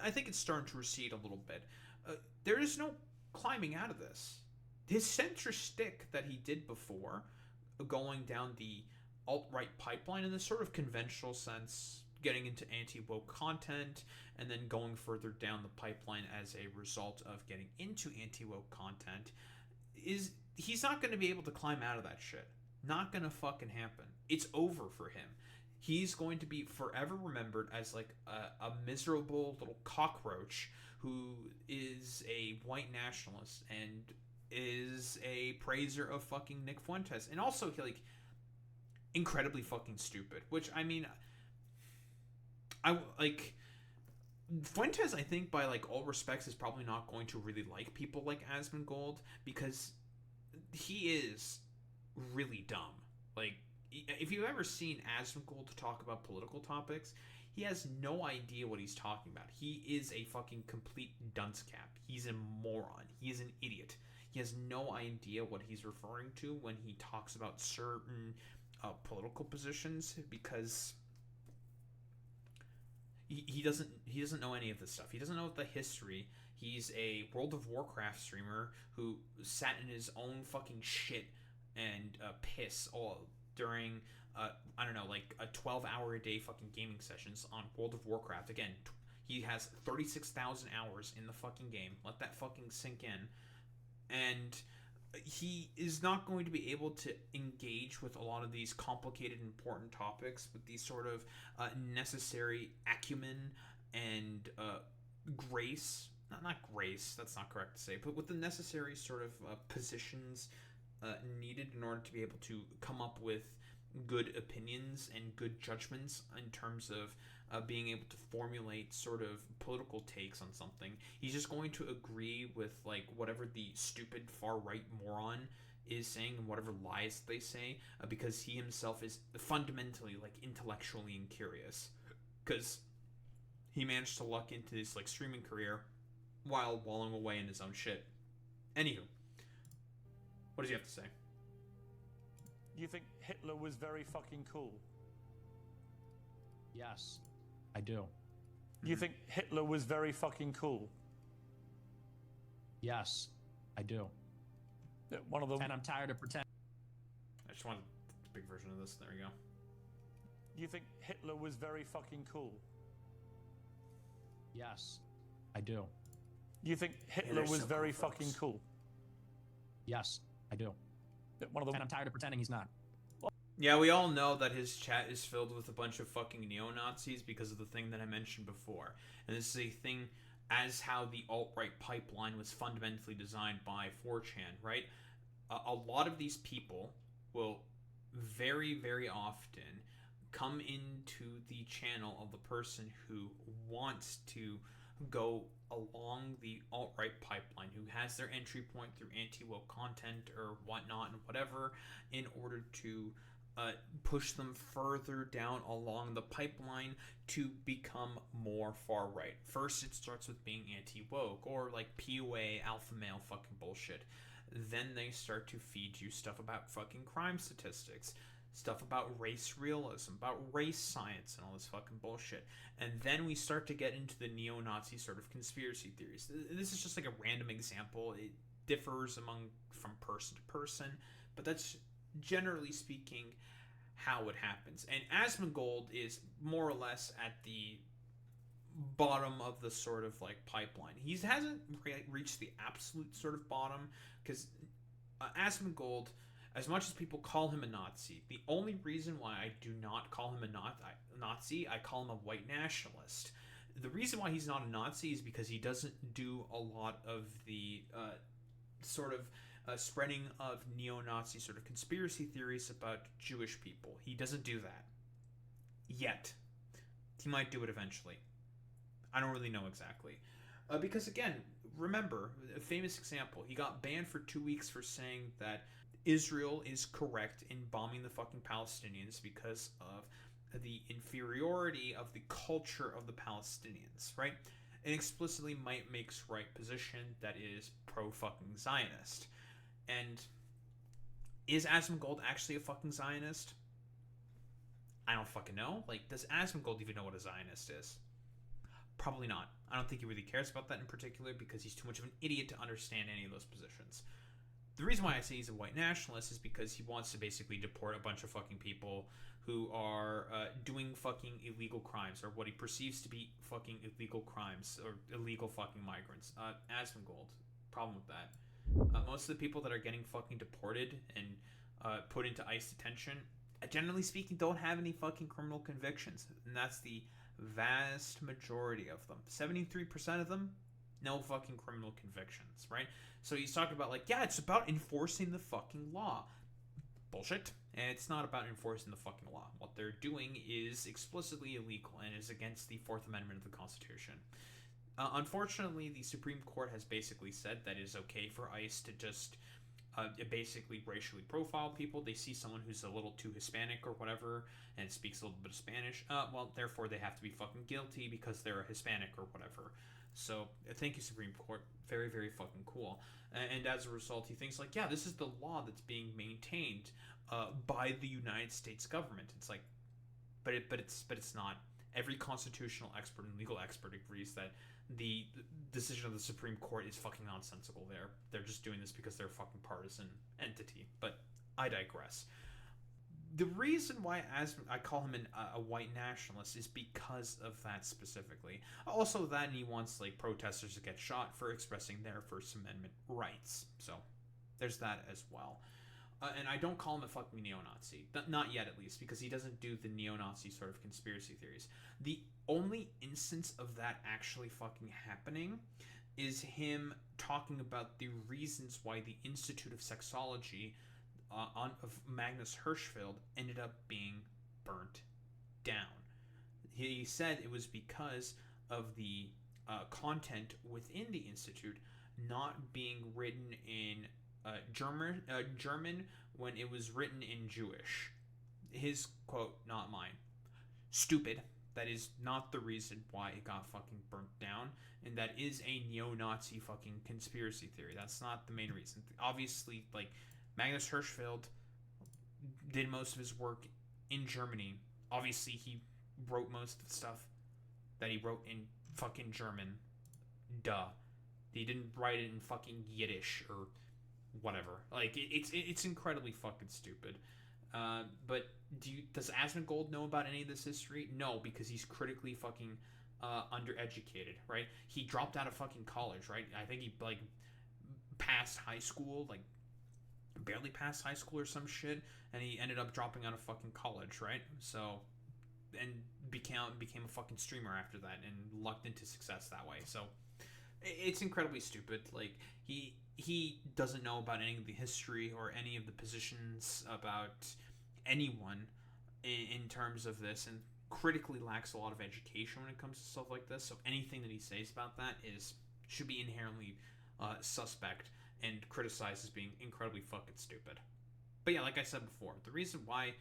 I think it's starting to recede a little bit, there is no climbing out of this. His center stick that he did before, going down the alt-right pipeline in this sort of conventional sense, getting into anti-woke content, and then going further down the pipeline as a result of getting into anti-woke content, is he's not going to be able to climb out of that shit. Not going to fucking happen. It's over for him. He's going to be forever remembered as like a miserable little cockroach who is a white nationalist and is a praiser of fucking Nick Fuentes, and also like incredibly fucking stupid. Which, I mean, I like Fuentes, I think, by like all respects, is probably not going to really like people like Asmongold, because he is really dumb. Like, if you've ever seen Asmongold talk about political topics, he has no idea what he's talking about. He is a fucking complete dunce cap. He's a moron. He is an idiot. He has no idea what he's referring to when he talks about certain political positions, because he doesn't know any of this stuff. He doesn't know the history. He's a World of Warcraft streamer who sat in his own fucking shit and piss all during I don't know, like a 12-hour a day fucking gaming sessions on World of Warcraft. Again, he has 36,000 hours in the fucking game. Let that fucking sink in. And he is not going to be able to engage with a lot of these complicated, important topics with these sort of necessary acumen and grace. Not grace, that's not correct to say, but with the necessary sort of positions needed in order to be able to come up with good opinions and good judgments in terms of being able to formulate sort of political takes on something. He's just going to agree with like whatever the stupid far-right moron is saying and whatever lies they say, because he himself is fundamentally like intellectually incurious, because he managed to luck into this like streaming career while wallowing away in his own shit. Anywho, what does he have to say? You think Hitler was very fucking cool? Yes, I do. You think Hitler was very fucking cool? Yes, I do. One of them. And I'm tired of pretending. I just wanted a big version of this. There we go. You think Hitler was very fucking cool? Yes, I do. You think Hitler was so very cool, fucking folks. cool? Yes, I do. One of them. And I'm tired of pretending he's not. Yeah, we all know that his chat is filled with a bunch of fucking neo-Nazis because of the thing that I mentioned before. And this is a thing as how the alt-right pipeline was fundamentally designed by 4chan, right? A lot of these people will very, very often come into the channel of the person who wants to go along the alt-right pipeline, who has their entry point through anti-woke content or whatnot and whatever, in order to push them further down along the pipeline to become more far right. First, it starts with being anti-woke or like PUA alpha male fucking bullshit. Then they start to feed you stuff about fucking crime statistics, stuff about race realism, about race science, and all this fucking bullshit. And then we start to get into the neo-Nazi sort of conspiracy theories. This is just like a random example. It differs from person to person, but that's generally speaking how it happens. And Asmongold is more or less at the bottom of the sort of like pipeline. He hasn't reached the absolute sort of bottom, because Asmongold, as much as people call him a Nazi, the only reason why I do not call him a Nazi, I call him a white nationalist. The reason why he's not a Nazi is because he doesn't do a lot of the sort of spreading of neo-Nazi sort of conspiracy theories about Jewish people. He doesn't do that. Yet. He might do it eventually. I don't really know exactly. Because again, remember, a famous example, he got banned for 2 weeks for saying that Israel is correct in bombing the fucking Palestinians because of the inferiority of the culture of the Palestinians, right? An explicitly might makes right position that is pro-fucking Zionist. And is Asmongold actually a fucking Zionist? I don't fucking know. Like, does Asmongold even know what a Zionist is? Probably not. I don't think he really cares about that in particular because he's too much of an idiot to understand any of those positions. The reason why I say he's a white nationalist is because he wants to basically deport a bunch of fucking people who are doing fucking illegal crimes, or what he perceives to be fucking illegal crimes, or illegal fucking migrants. Asmongold, problem with that. Most of the people that are getting fucking deported and put into ICE detention, generally speaking, don't have any fucking criminal convictions. And that's the vast majority of them. 73% of them, no fucking criminal convictions, right? So he's talking about, like, yeah, it's about enforcing the fucking law. Bullshit. And it's not about enforcing the fucking law. What they're doing is explicitly illegal and is against the Fourth Amendment of the Constitution. Unfortunately, the Supreme Court has basically said that it is okay for ICE to just basically racially profile people. They see someone who's a little too Hispanic or whatever and speaks a little bit of Spanish. Well, therefore they have to be fucking guilty because they're a Hispanic or whatever. So, thank you, Supreme Court. Very, very fucking cool. And as a result, he thinks, like, yeah, this is the law that's being maintained by the United States government. It's like, but it's not. Every constitutional expert and legal expert agrees that the decision of the Supreme Court is fucking nonsensical. They're just doing this because they're a fucking partisan entity. But I digress. The reason why I call him a white nationalist is because of that specifically. Also that, and he wants like protesters to get shot for expressing their First Amendment rights. So there's that as well. And I don't call him a fucking neo-Nazi. Not yet, at least, because he doesn't do the neo-Nazi sort of conspiracy theories. The only instance of that actually fucking happening is him talking about the reasons why the Institute of Sexology of Magnus Hirschfeld ended up being burnt down. He said it was because of the content within the institute not being written in German when it was written in Jewish. His quote, not mine. Stupid. That is not the reason why it got fucking burnt down, and that is a neo-Nazi fucking conspiracy theory. That's not the main reason. Obviously, like, Magnus Hirschfeld did most of his work in Germany. Obviously, he wrote most of the stuff that he wrote in fucking German. Duh. He didn't write it in fucking Yiddish or whatever. Like, it's incredibly fucking stupid. But does Asmongold know about any of this history? No, because he's critically fucking undereducated, right? He dropped out of fucking college, right? I think he, like, passed high school, like, barely passed high school or some shit, and he ended up dropping out of fucking college, right? So, and became a fucking streamer after that, and lucked into success that way. So, it's incredibly stupid. Like, he doesn't know about any of the history or any of the positions about anyone in terms of this, and critically lacks a lot of education when it comes to stuff like this. So anything that he says about that should be inherently suspect and criticized as being incredibly fucking stupid. But yeah, like I said before, the reason why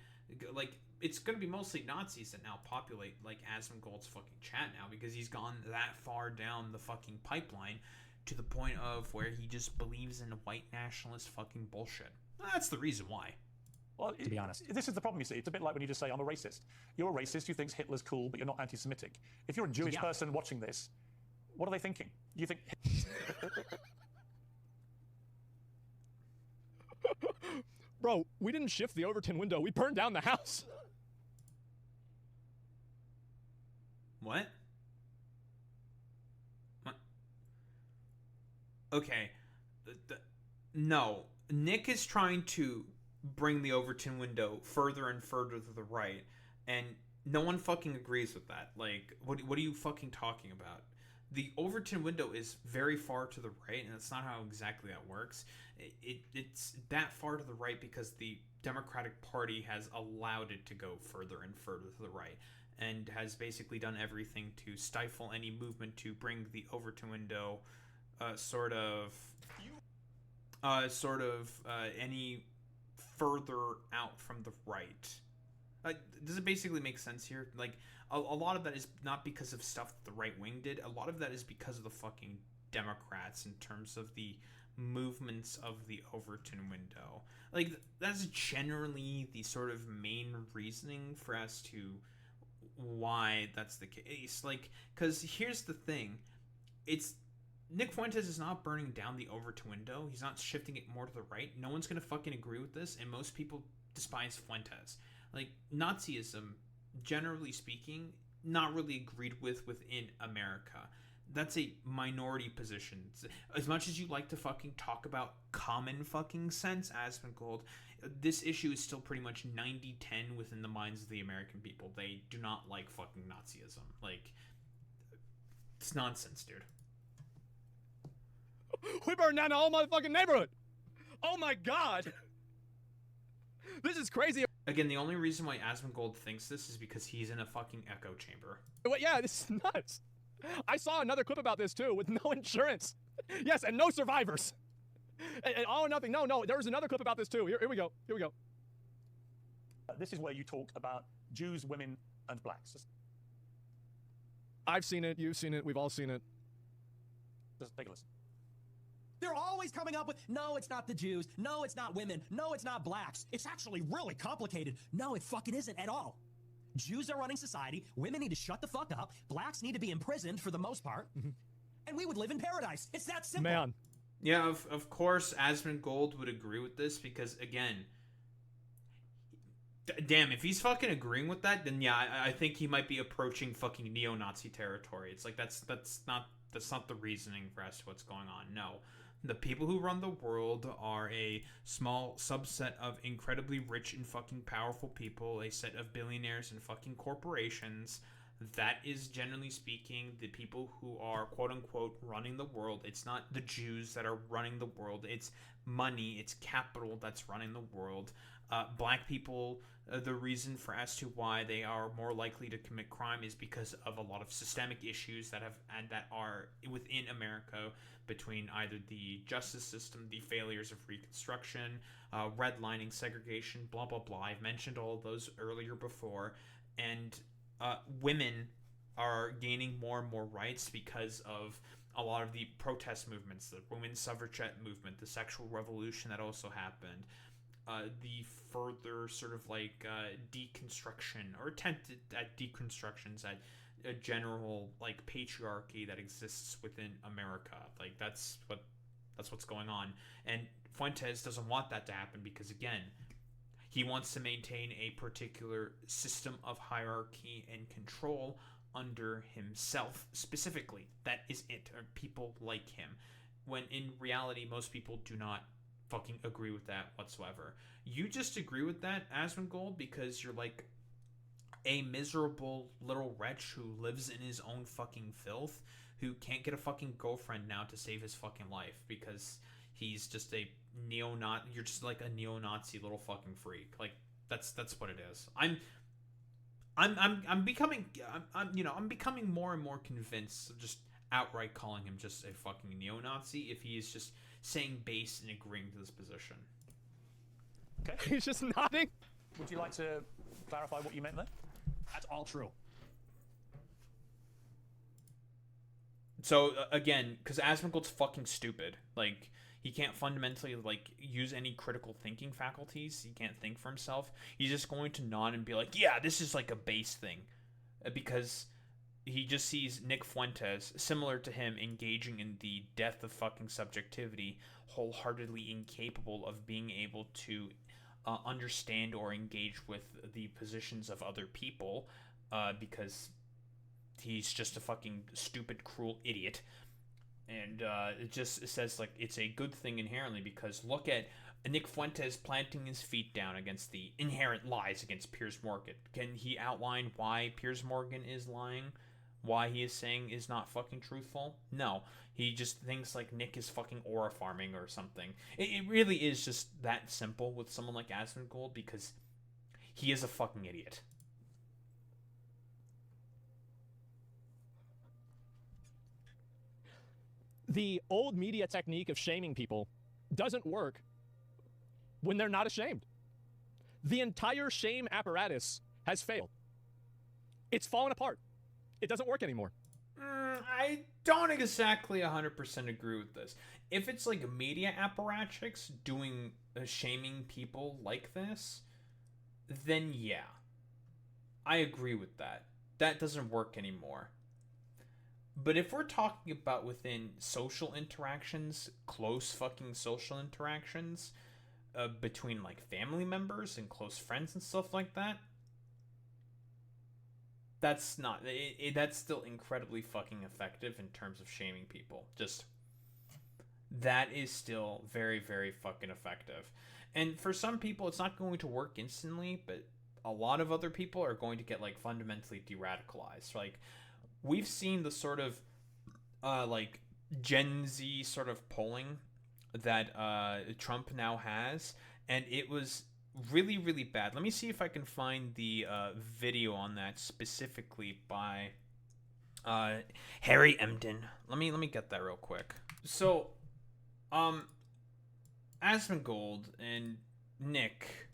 Like, it's going to be mostly Nazis that now populate, like, Asmongold's fucking chat now, because he's gone that far down the fucking pipeline to the point of where he just believes in white nationalist fucking bullshit. That's the reason why. Well, to be honest. This is the problem, you see. It's a bit like when you just say, I'm a racist. You're a racist who thinks Hitler's cool, but you're not anti-Semitic. If you're a Jewish person watching this, what are they thinking? You think... Bro, we didn't shift the Overton window. We burned down the house. What? What? Okay. No. Nick is trying to bring the Overton window further and further to the right, and no one fucking agrees with that. Like, what are you fucking talking about? The Overton window is very far to the right, and that's not how exactly that works. It's that far to the right because the Democratic Party has allowed it to go further and further to the right, and has basically done everything to stifle any movement to bring the Overton window any further out from the right. Does it basically make sense here? Like, a lot of that is not because of stuff that the right wing did. A lot of that is because of the fucking Democrats in terms of the movements of the Overton window. Like, that's generally the sort of main reasoning for as to why that's the case. Like, because here's the thing. It's... Nick Fuentes is not burning down the Overton window. He's not shifting it more to the right. No one's gonna fucking agree with this, and most people despise Fuentes. Like, Nazism, generally speaking, not really agreed with within America. That's a minority position. As much as you like to fucking talk about common fucking sense, Asmongold, this issue is still pretty much 90-10 within the minds of the American people. They do not like fucking Nazism. Like, it's nonsense, dude. We burned down the whole motherfucking neighborhood. Oh my god. This is crazy. Again, the only reason why Asmongold thinks this is because he's in a fucking echo chamber. Yeah, this is nuts. I saw another clip about this too, with no insurance. Yes, and no survivors. And all or nothing. No, there was another clip about this too. Here we go. This is where you talk about Jews, women, and blacks. I've seen it, you've seen it, we've all seen it. Just take a listen. They're always coming up with, no, it's not the Jews. No, it's not women. No, it's not blacks. It's actually really complicated. No, it fucking isn't at all. Jews are running society. Women need to shut the fuck up. Blacks need to be imprisoned for the most part. And we would live in paradise. It's that simple. Man. Yeah, of course, Asmongold would agree with this because, again, damn, if he's fucking agreeing with that, then yeah, I think he might be approaching fucking neo-Nazi territory. It's like, that's not the reasoning for as to what's going on. No. The people who run the world are a small subset of incredibly rich and fucking powerful people, a set of billionaires and fucking corporations. That is, generally speaking, the people who are, quote-unquote, running the world. It's not the Jews that are running the world. It's money, it's capital that's running the world. Black people, the reason for as to why they are more likely to commit crime is because of a lot of systemic issues that are within America, between either the justice system, the failures of Reconstruction, redlining, segregation, blah, blah, blah. I've mentioned all of those earlier before. And women are gaining more and more rights because of a lot of the protest movements, the women's suffragette movement, the sexual revolution that also happened, the further sort of like deconstruction or attempted at deconstructions at a general like patriarchy that exists within America. Like that's what's going on, and Fuentes doesn't want that to happen because, again, he wants to maintain a particular system of hierarchy and control under himself specifically. That is it, or people like him, when in reality most people do not fucking agree with that whatsoever. You just agree with that, Asmongold, because you're like a miserable little wretch who lives in his own fucking filth, who can't get a fucking girlfriend now to save his fucking life because he's just a neo-Nazi. You're just like a neo-Nazi little fucking freak. Like that's what it is. I'm becoming more and more convinced of just outright calling him just a fucking neo-Nazi if he is just saying base and agreeing to this position. Okay. He's just nodding. Would you like to clarify what you meant there? That's all true. So again, because Asmongold's fucking stupid. Like, he can't fundamentally like use any critical thinking faculties. He can't think for himself. He's just going to nod and be like, "Yeah, this is like a base thing," because he just sees Nick Fuentes, similar to him, engaging in the death of fucking subjectivity, wholeheartedly incapable of being able to understand or engage with the positions of other people, because he's just a fucking stupid, cruel idiot. And it says like it's a good thing inherently, because look at Nick Fuentes planting his feet down against the inherent lies against Piers Morgan. Can he outline why Piers Morgan is lying? Why he is saying is not fucking truthful? No. He just thinks like Nick is fucking aura farming or something. It really is just that simple with someone like Asmongold, because he is a fucking idiot. The old media technique of shaming people doesn't work when they're not ashamed. The entire shame apparatus has failed. It's fallen apart. It doesn't work anymore. I don't exactly 100% agree with this. If it's like media apparatchiks doing shaming people like this, then yeah, I agree with that. That doesn't work anymore. But if we're talking about within social interactions, close fucking social interactions, between like family members and close friends and stuff like that, that's not, that's still incredibly fucking effective in terms of shaming people. Just, that is still very, very fucking effective. And for some people, it's not going to work instantly, but a lot of other people are going to get like fundamentally de-radicalized. Like, we've seen the sort of like Gen Z sort of polling that Trump now has, and it was really, really bad. Let me see if I can find the video on that specifically by Harry Emden. Let me get that real quick. So, Asmongold and Nick,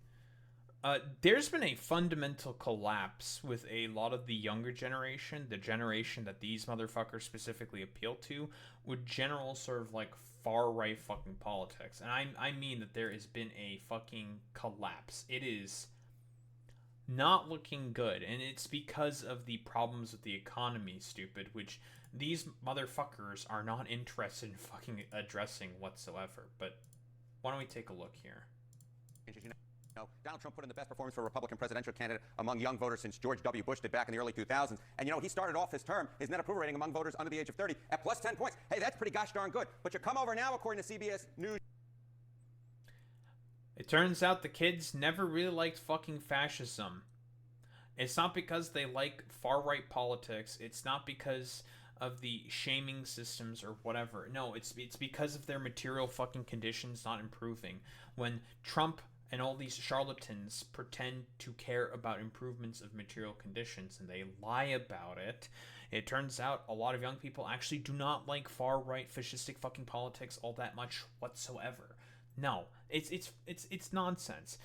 there's been a fundamental collapse with a lot of the younger generation, the generation that these motherfuckers specifically appeal to, with general sort of like far-right fucking politics. And I mean that there has been a fucking collapse. It is not looking good, and it's because of the problems with the economy, stupid, which these motherfuckers are not interested in fucking addressing whatsoever. But why don't we take a look here? Donald Trump put in the best performance for a Republican presidential candidate among young voters since George W. Bush did back in the early 2000s. And, he started off his term, his net approval rating among voters under the age of 30 at plus 10 points. Hey, that's pretty gosh darn good. But you come over now, according to CBS News. It turns out the kids never really liked fucking fascism. It's not because they like far-right politics. It's not because of the shaming systems or whatever. No, it's because of their material fucking conditions not improving. When Trump and all these charlatans pretend to care about improvements of material conditions and they lie about it, it turns out a lot of young people actually do not like far-right fascistic fucking politics all that much whatsoever. No, it's nonsense.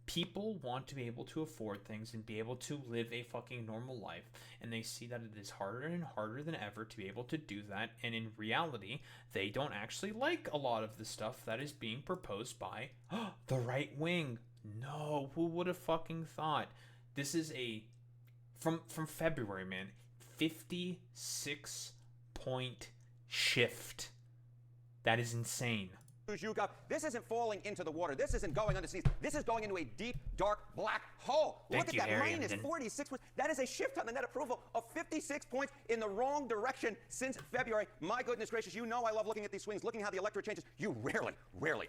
People want to be able to afford things and be able to live a fucking normal life, and they see that it is harder and harder than ever to be able to do that, and in reality, they don't actually like a lot of the stuff that is being proposed by the right wing. No, who would have fucking thought? This is from February, man, 56-point shift. That is insane. You got. This isn't falling into the water. This isn't going underneath. This is going into a deep, dark, black hole. Look at that. Minus 46 points. That is a shift on the net approval of 56 points in the wrong direction since February. My goodness gracious, I love looking at these swings, looking how the electorate changes. You rarely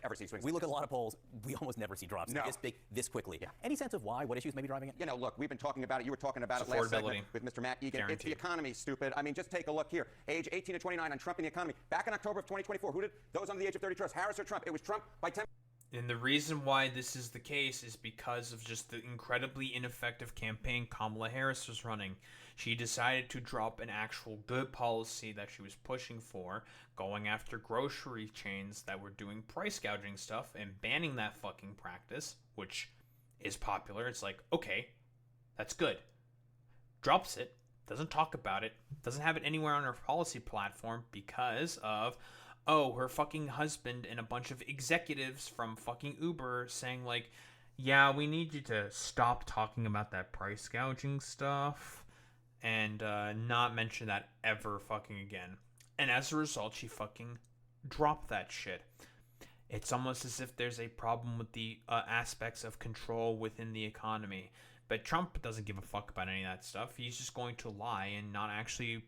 ever see swings. We look at a lot of polls. We almost never see drops this big, this quickly. Yeah. Any sense of why? What issues may be driving it? Look, we've been talking about it. You were talking about it last segment with Mr. Matt Egan. Guaranteed. It's the economy, stupid. I mean, just take a look here. Age 18 to 29 on Trump and the economy. Back in October of 2024, who did those under the age of 30 trust? Harris or Trump? It was Trump by 10. And the reason why this is the case is because of just the incredibly ineffective campaign Kamala Harris was running. She decided to drop an actual good policy that she was pushing for, going after grocery chains that were doing price gouging stuff and banning that fucking practice, which is popular. It's like, okay, that's good. Drops it, doesn't talk about it, doesn't have it anywhere on her policy platform because of, oh, her fucking husband and a bunch of executives from fucking Uber saying like, yeah, we need you to stop talking about that price gouging stuff and not mention that ever fucking again. And as a result, she fucking dropped that shit. It's almost as if there's a problem with the aspects of control within the economy. But Trump doesn't give a fuck about any of that stuff. He's just going to lie and not actually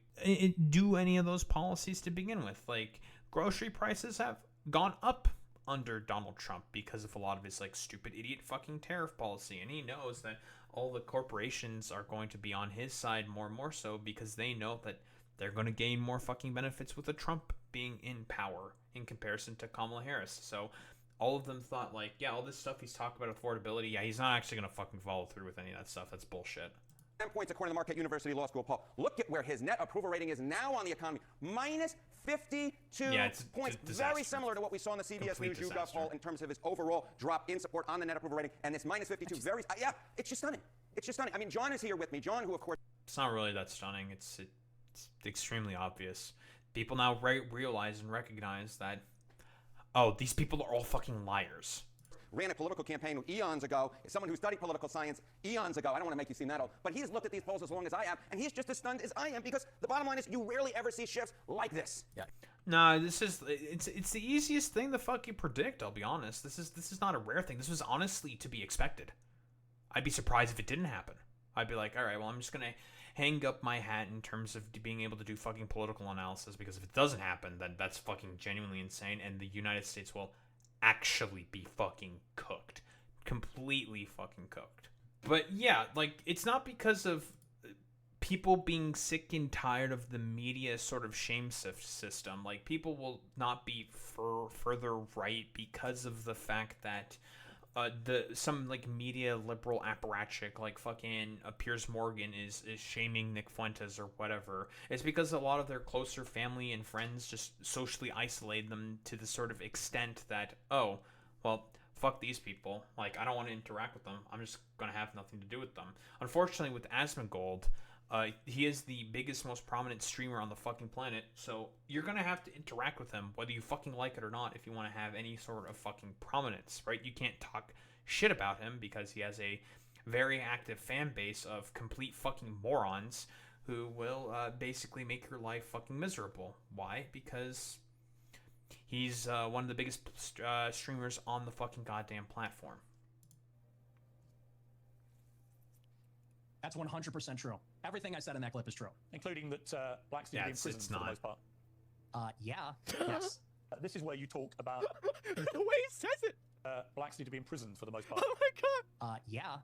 do any of those policies to begin with. Like, grocery prices have gone up under Donald Trump because of a lot of his, like, stupid idiot fucking tariff policy. And he knows that all the corporations are going to be on his side more and more so because they know that they're going to gain more fucking benefits with the Trump being in power in comparison to Kamala Harris. So all of them thought, like, yeah, all this stuff he's talking about affordability, yeah, he's not actually going to fucking follow through with any of that stuff. That's bullshit. 10 points according to the Marquette University Law School poll. Look at where his net approval rating is now on the economy. Minus 52 points. Very similar to what we saw in the CBS News YouGov poll in terms of his overall drop in support on the net approval rating. And this minus 52, yeah, it's just stunning. It's just stunning. I mean, John is here with me. John, who, of course... It's not really that stunning. It's extremely obvious. People now realize and recognize that, oh, these people are all fucking liars. Ran a political campaign eons ago, as someone who studied political science eons ago. I don't want to make you seem that old, but he's looked at these polls as long as I am, and he's just as stunned as I am because the bottom line is you rarely ever see shifts like this. Yeah. Nah, it's the easiest thing to fucking predict, I'll be honest. This is not a rare thing. This was honestly to be expected. I'd be surprised if it didn't happen. I'd be like, all right, well, I'm just going to hang up my hat in terms of being able to do fucking political analysis, because if it doesn't happen, then that's fucking genuinely insane, and the United States will actually be fucking cooked. Completely fucking cooked. But yeah, like, it's not because of people being sick and tired of the media sort of shame system. Like, people will not be further right because of the fact that some like media liberal apparatchik like fucking Piers Morgan is shaming Nick Fuentes or whatever. It's because a lot of their closer family and friends just socially isolate them to the sort of extent that, oh, well, fuck these people. Like, I don't want to interact with them. I'm just gonna have nothing to do with them. Unfortunately, with Asmongold, he is the biggest, most prominent streamer on the fucking planet, so you're gonna have to interact with him, whether you fucking like it or not, if you want to have any sort of fucking prominence, right? You can't talk shit about him because he has a very active fan base of complete fucking morons who will basically make your life fucking miserable. Why? Because he's one of the biggest streamers on the fucking goddamn platform. That's 100% true. Everything I said in that clip is true. Including that blacks need to be in prison for the most part. Yeah. Yes. This is where you talk about... the way he says it! Blacks need to be in prison for the most part. Oh my god! Yeah.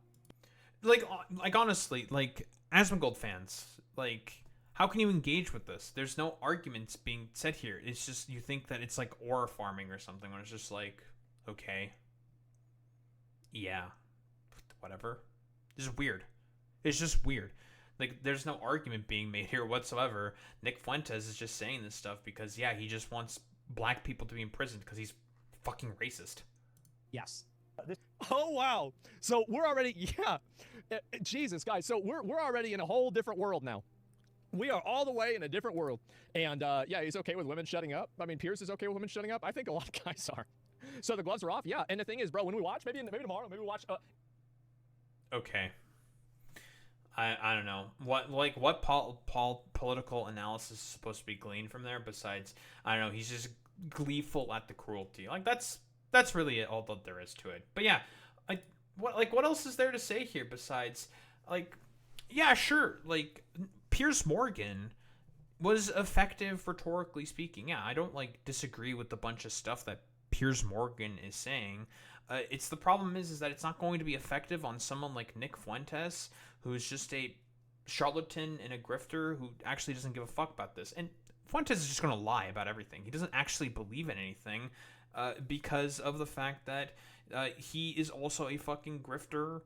Like honestly, like, Asmongold fans, like, how can you engage with this? There's no arguments being said here. It's just, you think that it's like aura farming or something, when it's just like, okay. Yeah. Whatever. This is weird. It's just weird. Like, there's no argument being made here whatsoever. Nick Fuentes is just saying this stuff because, yeah, he just wants black people to be imprisoned because he's fucking racist. Yes. Oh, wow. So we're already, yeah. Jesus, guys. So we're already in a whole different world now. We are all the way in a different world. And, yeah, he's okay with women shutting up. I mean, Piers is okay with women shutting up. I think a lot of guys are. So the gloves are off. Yeah. And the thing is, bro, when we watch, maybe tomorrow, maybe we watch. Okay. I don't know what political analysis is supposed to be gleaned from there. Besides, I don't know, he's just gleeful at the cruelty. Like, that's really all that there is to it. But yeah, what else is there to say here besides, like, yeah, sure, like, Piers Morgan was effective rhetorically speaking. Yeah, I don't like disagree with the bunch of stuff that Piers Morgan is saying. It's the problem is that it's not going to be effective on someone like Nick Fuentes, who's just a charlatan and a grifter who actually doesn't give a fuck about this. And Fuentes is just going to lie about everything. He doesn't actually believe in anything because of the fact that he is also a fucking grifter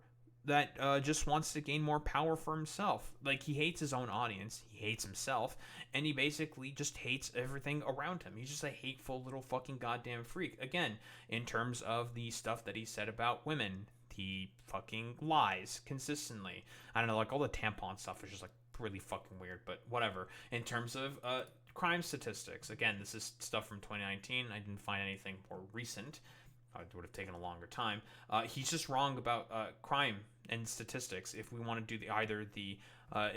that just wants to gain more power for himself. Like, he hates his own audience, he hates himself, and he basically just hates everything around him. He's just a hateful little fucking goddamn freak. Again, in terms of the stuff that he said about women, the fucking lies consistently. I don't know, like all the tampon stuff is just like really fucking weird, but whatever. In terms of crime statistics, again, this is stuff from 2019. I didn't find anything more recent. It would have taken a longer time. He's just wrong about crime and statistics. If we want to do either the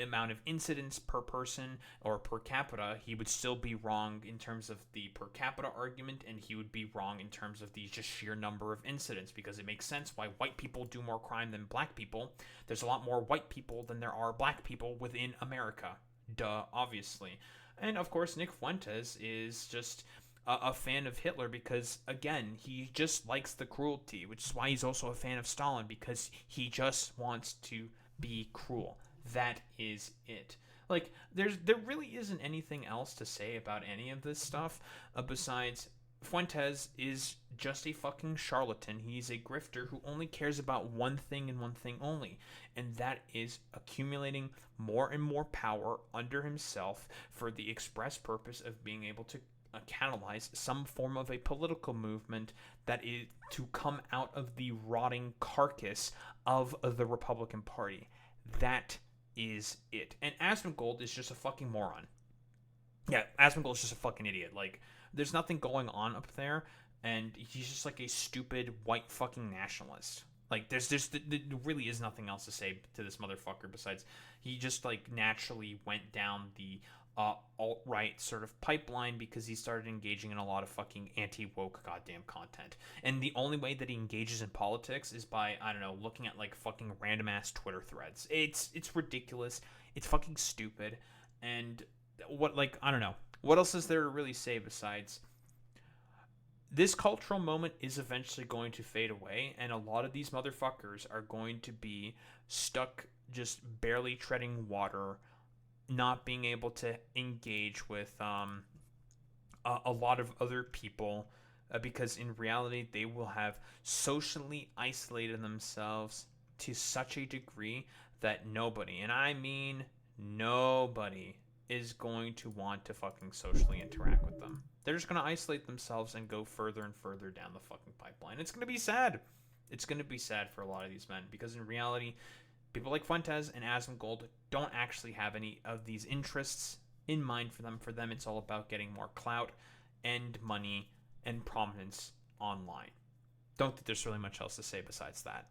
amount of incidents per person or per capita, he would still be wrong in terms of the per capita argument, and he would be wrong in terms of the just sheer number of incidents, because it makes sense why white people do more crime than black people. There's a lot more white people than there are black people within America. Duh, obviously. And of course, Nick Fuentes is just a fan of Hitler because, again, he just likes the cruelty, which is why he's also a fan of Stalin, because he just wants to be cruel. That is it. Like, there really isn't anything else to say about any of this stuff besides Fuentes is just a fucking charlatan. He's a grifter who only cares about one thing and one thing only, and that is accumulating more and more power under himself for the express purpose of being able to catalyze some form of a political movement that is to come out of the rotting carcass of the Republican Party. That is it. And Asmongold is just a fucking moron. Yeah, Asmongold is just a fucking idiot. Like, there's nothing going on up there, and he's just like a stupid white fucking nationalist. Like, there really is nothing else to say to this motherfucker besides he just like naturally went down the alt-right sort of pipeline because he started engaging in a lot of fucking anti-woke goddamn content. And the only way that he engages in politics is by, I don't know, looking at like fucking random ass Twitter threads. It's ridiculous. It's fucking stupid. And what, like, I don't know. What else is there to really say besides this cultural moment is eventually going to fade away, and a lot of these motherfuckers are going to be stuck just barely treading water, not being able to engage with a lot of other people because in reality they will have socially isolated themselves to such a degree that nobody, and I mean nobody, is going to want to fucking socially interact with them. They're just going to isolate themselves and go further and further down the fucking pipeline. It's going to be sad. It's going to be sad for a lot of these men because in reality, people like Fuentes and Asmongold don't actually have any of these interests in mind for them. For them, it's all about getting more clout and money and prominence online. Don't think there's really much else to say besides that.